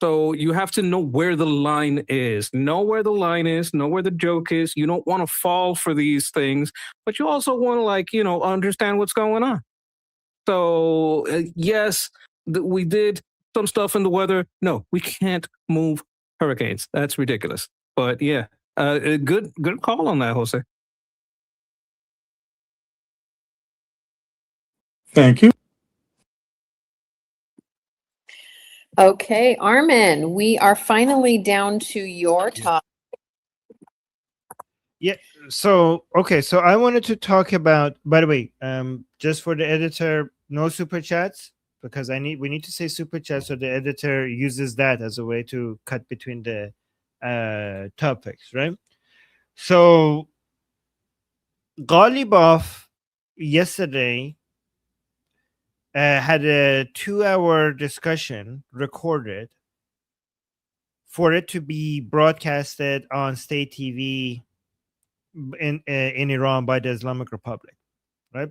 So you have to know where the line is. Know where the line is. Know where the joke is. You don't want to fall for these things, but you also want to understand what's going on. So yes, we did some stuff in the weather. No, we can't move hurricanes. That's ridiculous. But yeah. Good call on that, Jose. Thank you. Okay, Armin, we are finally down to your topic. Yeah. So I wanted to talk about. By the way, just for the editor, no super chats because we need to say super chat so the editor uses that as a way to cut between the topics, right? So Ghalibaf yesterday had a 2-hour discussion recorded for it to be broadcasted on state TV in Iran by the Islamic Republic, right?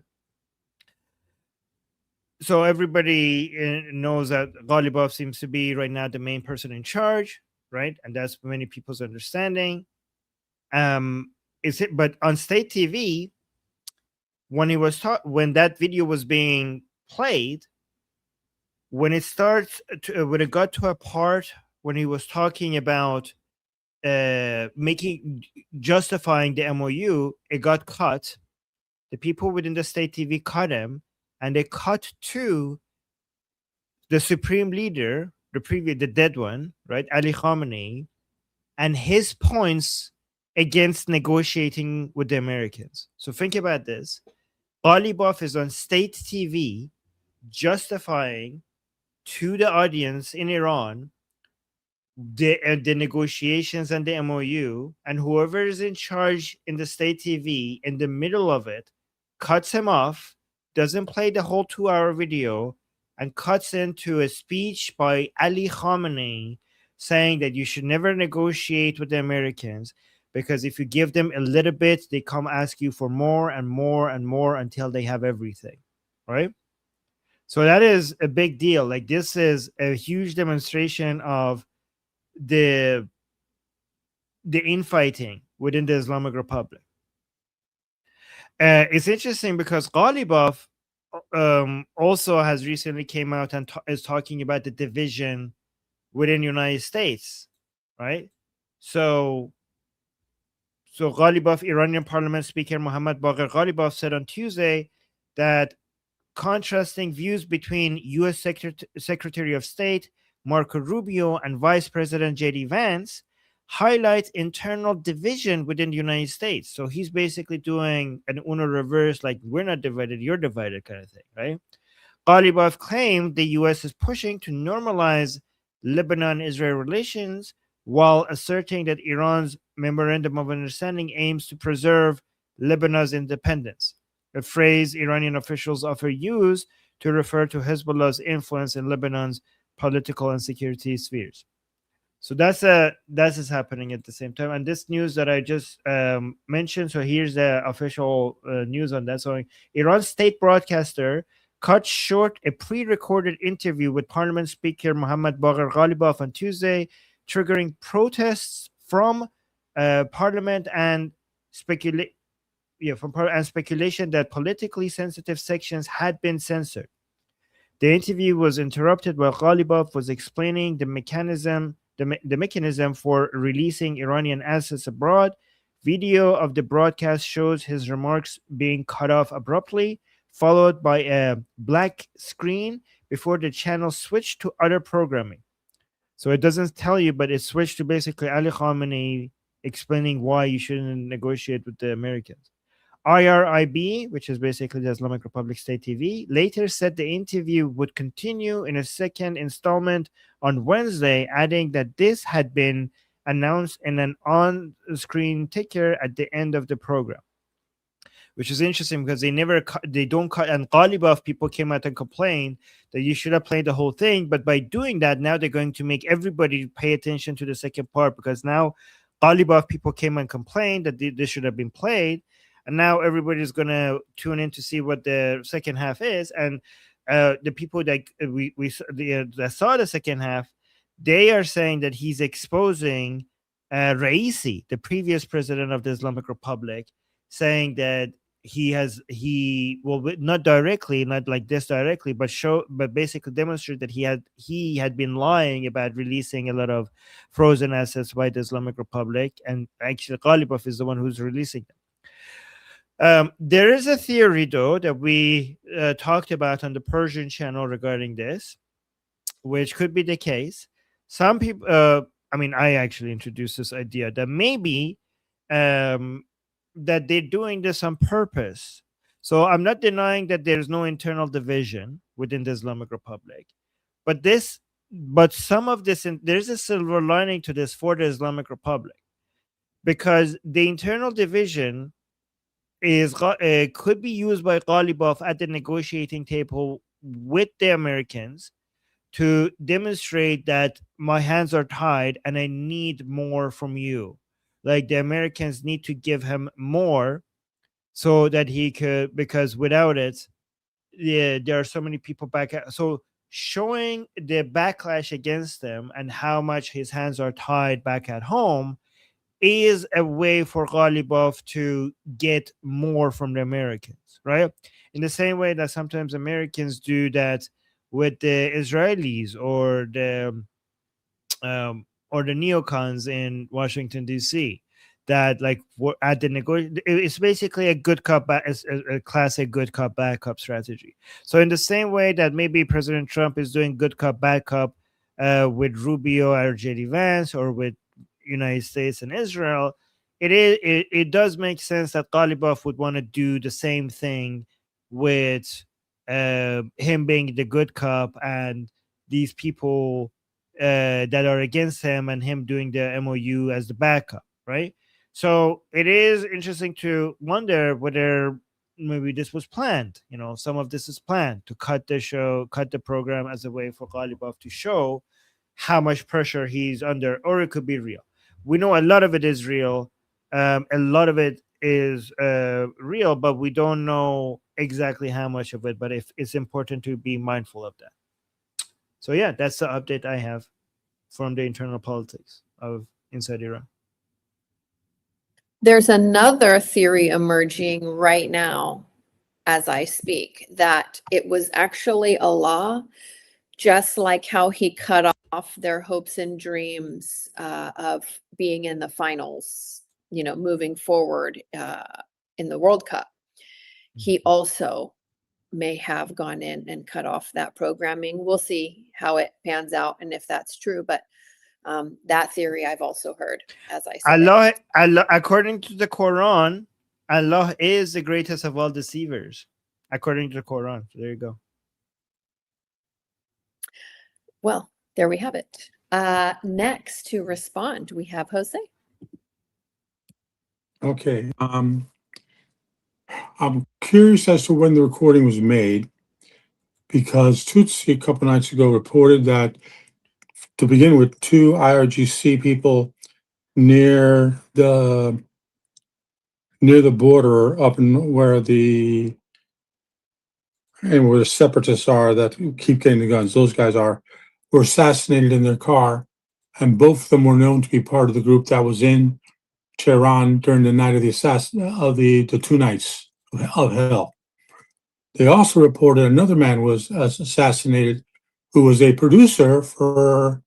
So everybody knows that Ghalibaf seems to be right now the main person in charge, right? And that's many people's understanding. But on state TV, when that video was being played, when it got to a part when he was talking about justifying the MOU, it got cut. The people within the state TV cut him, and they cut to the supreme leader, the dead one, right, Ali Khamenei, and his points against negotiating with the Americans. So think about this. Ghalibaf is on state TV justifying to the audience in Iran the negotiations and the MOU, and whoever is in charge in the state TV in the middle of it cuts him off, doesn't play the whole 2-hour video, and cuts into a speech by Ali Khamenei saying that you should never negotiate with the Americans because if you give them a little bit, they come ask you for more and more and more until they have everything, right? So that is a big deal. Like this is a huge demonstration of the infighting within the Islamic Republic. It's interesting because Ghalibaf also has recently came out and is talking about the division within the United States, right? So Ghalibaf, Iranian Parliament Speaker Mohammad Bagher Ghalibaf said on Tuesday that contrasting views between U.S. Secretary of State Marco Rubio and Vice President J.D. Vance highlights internal division within the United States. So he's basically doing an Uno reverse, like we're not divided, you're divided kind of thing, right? Ghalibaf claimed the U.S. is pushing to normalize Lebanon-Israel relations while asserting that Iran's memorandum of understanding aims to preserve Lebanon's independence, a phrase Iranian officials often use to refer to Hezbollah's influence in Lebanon's political and security spheres. So that's happening at the same time. And this news that I just mentioned, so here's the official news on that. So Iran's state broadcaster cut short a pre-recorded interview with Parliament Speaker Mohammad Bagher Ghalibaf on Tuesday, triggering protests from Parliament and speculation that politically sensitive sections had been censored. The interview was interrupted while Ghalibaf was explaining the mechanism for releasing Iranian assets abroad. Video of the broadcast shows his remarks being cut off abruptly, followed by a black screen before the channel switched to other programming. So it doesn't tell you, but it switched to basically Ali Khamenei explaining why you shouldn't negotiate with the Americans. IRIB, which is basically the Islamic Republic State TV, later said the interview would continue in a second installment on Wednesday, adding that this had been announced in an on-screen ticker at the end of the program, which is interesting because they don't cut. And Ghalibaf people came out and complained that you should have played the whole thing, but by doing that, now they're going to make everybody pay attention to the second part because now Ghalibaf people came and complained that this should have been played. And now everybody's going to tune in to see what the second half is. And the people that that saw the second half, they are saying that he's exposing Raisi, the previous president of the Islamic Republic, saying that he will not directly, not like this directly, but basically demonstrate that he had been lying about releasing a lot of frozen assets by the Islamic Republic. And actually Ghalibaf is the one who's releasing them. There is a theory, though, that we talked about on the Persian channel regarding this, which could be the case. Some people, I actually introduced this idea that maybe that they're doing this on purpose. So I'm not denying that there's no internal division within the Islamic Republic, but some of this, there's a silver lining to this for the Islamic Republic, because the internal division could be used by Ghalibaf at the negotiating table with the Americans to demonstrate that my hands are tied and I need more from you. Like the Americans need to give him more so that he could, because without it, there are so many people back. So showing the backlash against them and how much his hands are tied back at home is a way for Ghalibaf to get more from the Americans, right? In the same way that sometimes Americans do that with the Israelis or the neocons in Washington D.C. That like at the it's basically a good cop, a classic good cop bad cop strategy. So in the same way that maybe President Trump is doing good cop bad cop with Rubio or J.D. Vance or with United States and Israel, it does make sense that Ghalibaf would want to do the same thing with him being the good cop and these people that are against him and him doing the MOU as the backup, right? So it is interesting to wonder whether maybe this was planned. Some of this is planned to cut the program as a way for Ghalibaf to show how much pressure he's under, or it could be real. We know a lot of it is real. A lot of it is real, but we don't know exactly how much of it. But if it's important to be mindful of that. So yeah, that's the update I have from the internal politics of inside Iran. There's another theory emerging right now as I speak, that it was actually Allah, just like how he cut off their hopes and dreams of being in the finals, moving forward in the World Cup. He also may have gone in and cut off that programming. We'll see how it pans out and if that's true. But that theory I've also heard, as I said. Allah, according to the Quran, Allah is the greatest of all deceivers, according to the Quran. So there you go. Well, there we have it. Next to respond, we have Jose. Okay. I'm curious as to when the recording was made, because Tutsi a couple nights ago reported that, to begin with, 2 IRGC people near the border up in where the separatists are that keep getting the guns, those guys were assassinated in their car, and both of them were known to be part of the group that was in Tehran during the night of the 2 nights of hell. They also reported another man was assassinated who was a producer for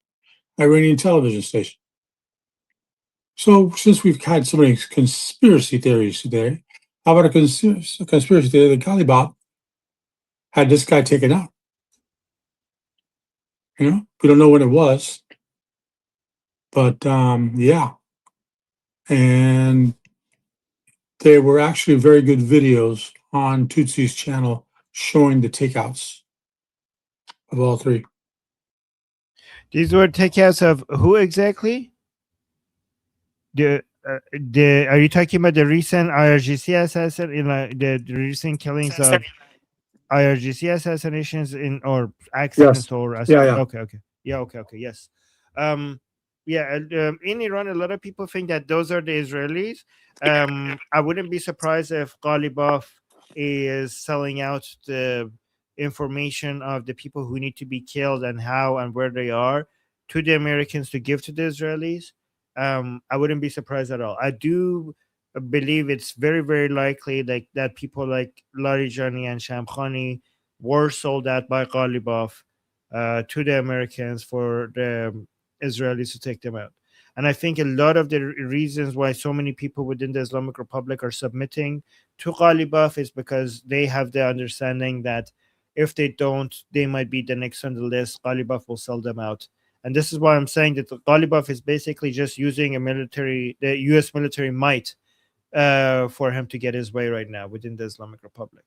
Iranian television station. So since we've had so many conspiracy theories today, how about a conspiracy theory that Ghalibaf had this guy taken out? We don't know when it was, but yeah. And there were actually very good videos on Tutsi's channel showing the takeouts of all 3. These were takeouts of who exactly? Are you talking about the recent IRGC assassin, the recent killings of IRGC assassinations or accidents? Yes. Or Yeah. Okay. Yes. In Iran, a lot of people think that those are the Israelis. I wouldn't be surprised if Ghalibaf is selling out the information of the people who need to be killed and how and where they are to the Americans to give to the Israelis. I wouldn't be surprised at all. I do believe it's very, very likely that people like Larijani and Shamkhani were sold out by Ghalibaf to the Americans for the Israelis to take them out. And I think a lot of the reasons why so many people within the Islamic Republic are submitting to Ghalibaf is because they have the understanding that if they don't, they might be the next on the list. Ghalibaf will sell them out. And this is why I'm saying that Ghalibaf is basically just using the U.S. military might for him to get his way right now within the Islamic Republic.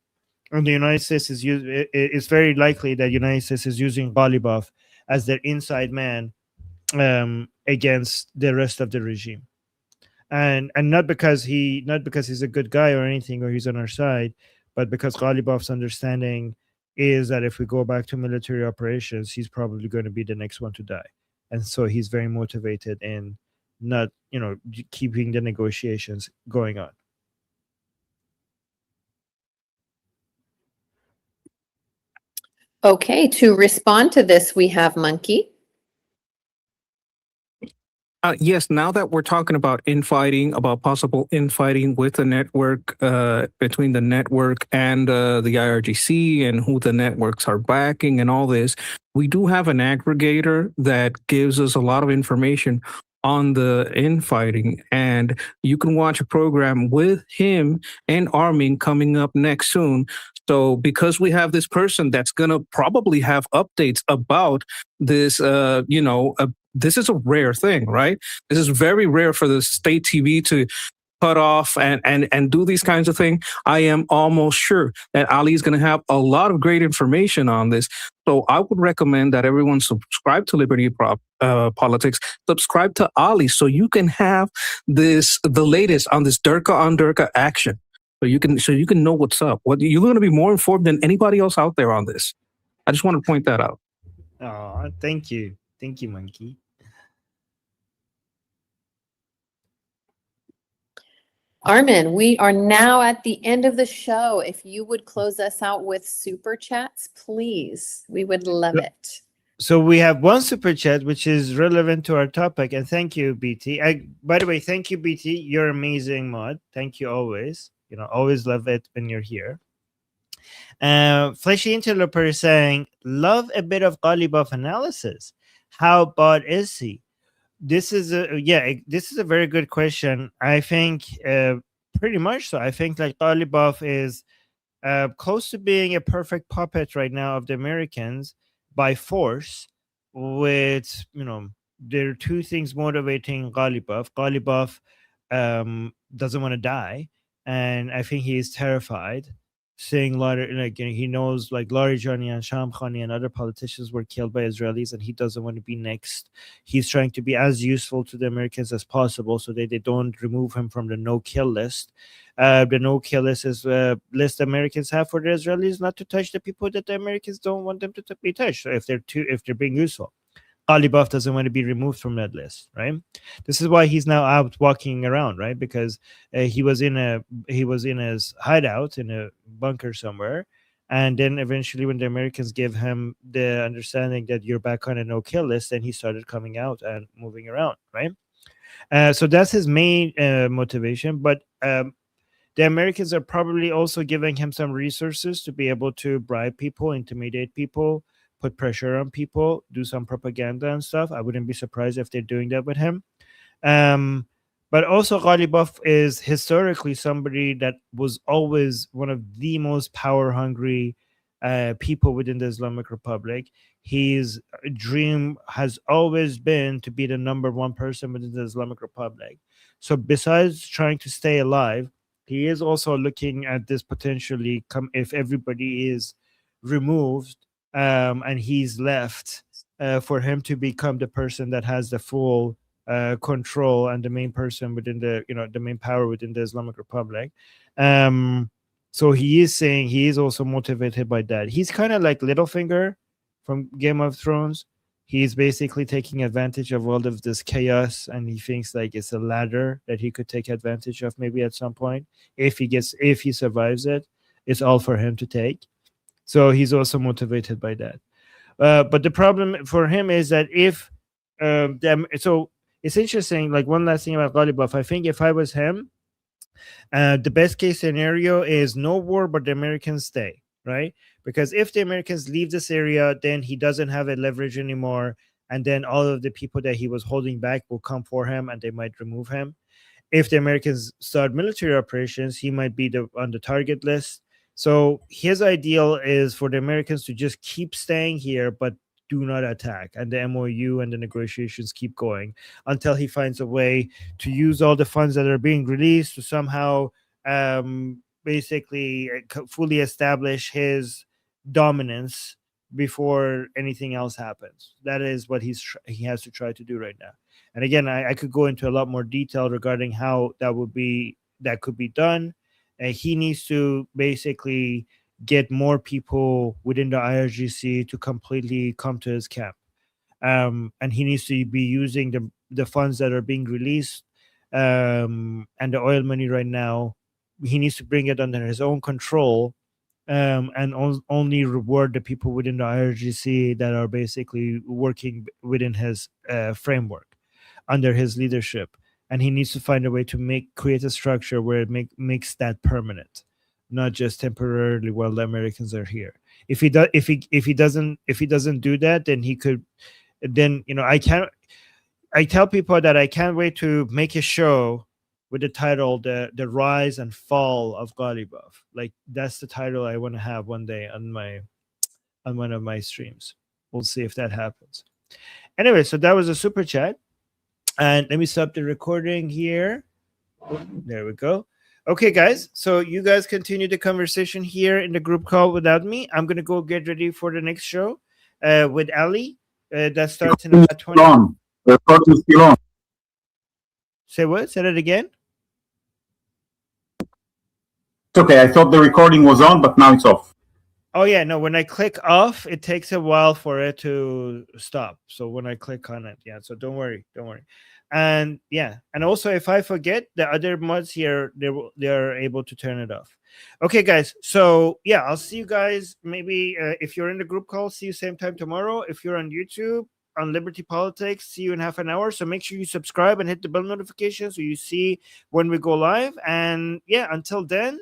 And the United States it's very likely that the United States is using Ghalibaf as their inside man against the rest of the regime, and not because he's a good guy or anything, or he's on our side, but because Ghalibaf's understanding is that if we go back to military operations, he's probably going to be the next one to die, and so he's very motivated in not keeping the negotiations going on. Okay, to respond to this, we have Monkey. Yes, now that we're talking about infighting, about possible infighting with the network, between the network and the IRGC and who the networks are backing and all this, we do have an aggregator that gives us a lot of information on the infighting. And you can watch a program with him and Armin coming up next soon. So because we have this person that's going to probably have updates about this, this is a rare thing, right? This is very rare for the state TV to cut off and do these kinds of things. I am almost sure that Ali is going to have a lot of great information on this. So I would recommend that everyone subscribe to Liberty Politics, subscribe to Ali, so you can have the latest on this Durka on Durka action. so you can know what's up. What you're going to be more informed than anybody else out there on this. I just want to point that out. Oh, thank you, Monkey. Armin, we are now at the end of the show. If you would close us out with super chats, please, we would love it. So we have one super chat which is relevant to our topic, and thank you, BT. By the way, thank you, BT. You're amazing mod. Thank you always. Always love it when you're here. Fleshy Interloper is saying, love a bit of Ghalibaf analysis. How bad is he? This is a very good question. I think pretty much so. I think like Ghalibaf is close to being a perfect puppet right now of the Americans by force. With there are two things motivating Ghalibaf. Ghalibaf doesn't want to die, and I think he is terrified. Saying he knows like Larijani and Shamkhani and other politicians were killed by Israelis, and he doesn't want to be next. He's trying to be as useful to the Americans as possible so that they don't remove him from the no-kill list. The no-kill list is a list Americans have for the Israelis not to touch the people that the Americans don't want them to be touched. So if they're being useful, Ghalibaf doesn't want to be removed from that list, right? This is why he's now out walking around, right? Because he was in his hideout in a bunker somewhere, and then eventually, when the Americans give him the understanding that you're back on a no-kill list, then he started coming out and moving around, right? So that's his main motivation. But the Americans are probably also giving him some resources to be able to bribe people, intimidate people, put pressure on people, do some propaganda and stuff. I wouldn't be surprised if they're doing that with him. But also Ghalibaf is historically somebody that was always one of the most power-hungry people within the Islamic Republic. His dream has always been to be the number one person within the Islamic Republic. So besides trying to stay alive, he is also looking at this potentially if everybody is removed, and he's left, for him to become the person that has the full control and the main person within the main power within the Islamic Republic. So he is saying he is also motivated by that. He's kind of like Littlefinger from Game of Thrones. He's basically taking advantage of all of this chaos, and he thinks like it's a ladder that he could take advantage of maybe at some point. If he survives it, it's all for him to take. So he's also motivated by that. But the problem for him is that so it's interesting. Like one last thing about Ghalibaf, I think if I was him, the best case scenario is no war, but the Americans stay, right? Because if the Americans leave this area, then he doesn't have a leverage anymore, and then all of the people that he was holding back will come for him, and they might remove him. If the Americans start military operations, he might be on the target list. So his ideal is for the Americans to just keep staying here, but do not attack. And the MOU and the negotiations keep going until he finds a way to use all the funds that are being released to somehow basically fully establish his dominance before anything else happens. That is what he has to try to do right now. And again, I could go into a lot more detail regarding how that could be done. He needs to basically get more people within the IRGC to completely come to his camp. And he needs to be using the funds that are being released, and the oil money right now. He needs to bring it under his own control, and only reward the people within the IRGC that are basically working within his framework under his leadership. And he needs to find a way to create a structure where it makes that permanent, not just temporarily while the Americans are here. If he doesn't do that, then he could. Then I tell people that I can't wait to make a show with the title "The Rise and Fall of Ghalibaf." Like that's the title I want to have one day on one of my streams. We'll see if that happens. Anyway, so that was a super chat. And let me stop the recording here. There we go. Okay, guys. So you guys continue the conversation here in the group call without me. I'm going to go get ready for the next show with Ali. That starts in about 20 minutes. The recording is still on. Say what? Say that again? It's okay. I thought the recording was on, but now it's off. Oh yeah, no, when I click off, it takes a while for it to stop. So when I click on it, yeah, so don't worry. And yeah, and also if I forget, the other mods here, they're able to turn it off. Okay, guys. So yeah, I'll see you guys maybe if you're in the group call, see you same time tomorrow. If you're on YouTube on Liberty Politics, see you in half an hour. So make sure you subscribe and hit the bell notification so you see when we go live. And yeah, until then,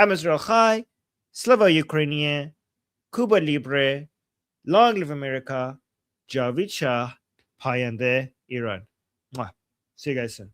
I'm Israel Chai. Slava Ukraine, Cuba Libre, Long Live America, Javid Shah, Payande Iran. Mwah. See you guys soon.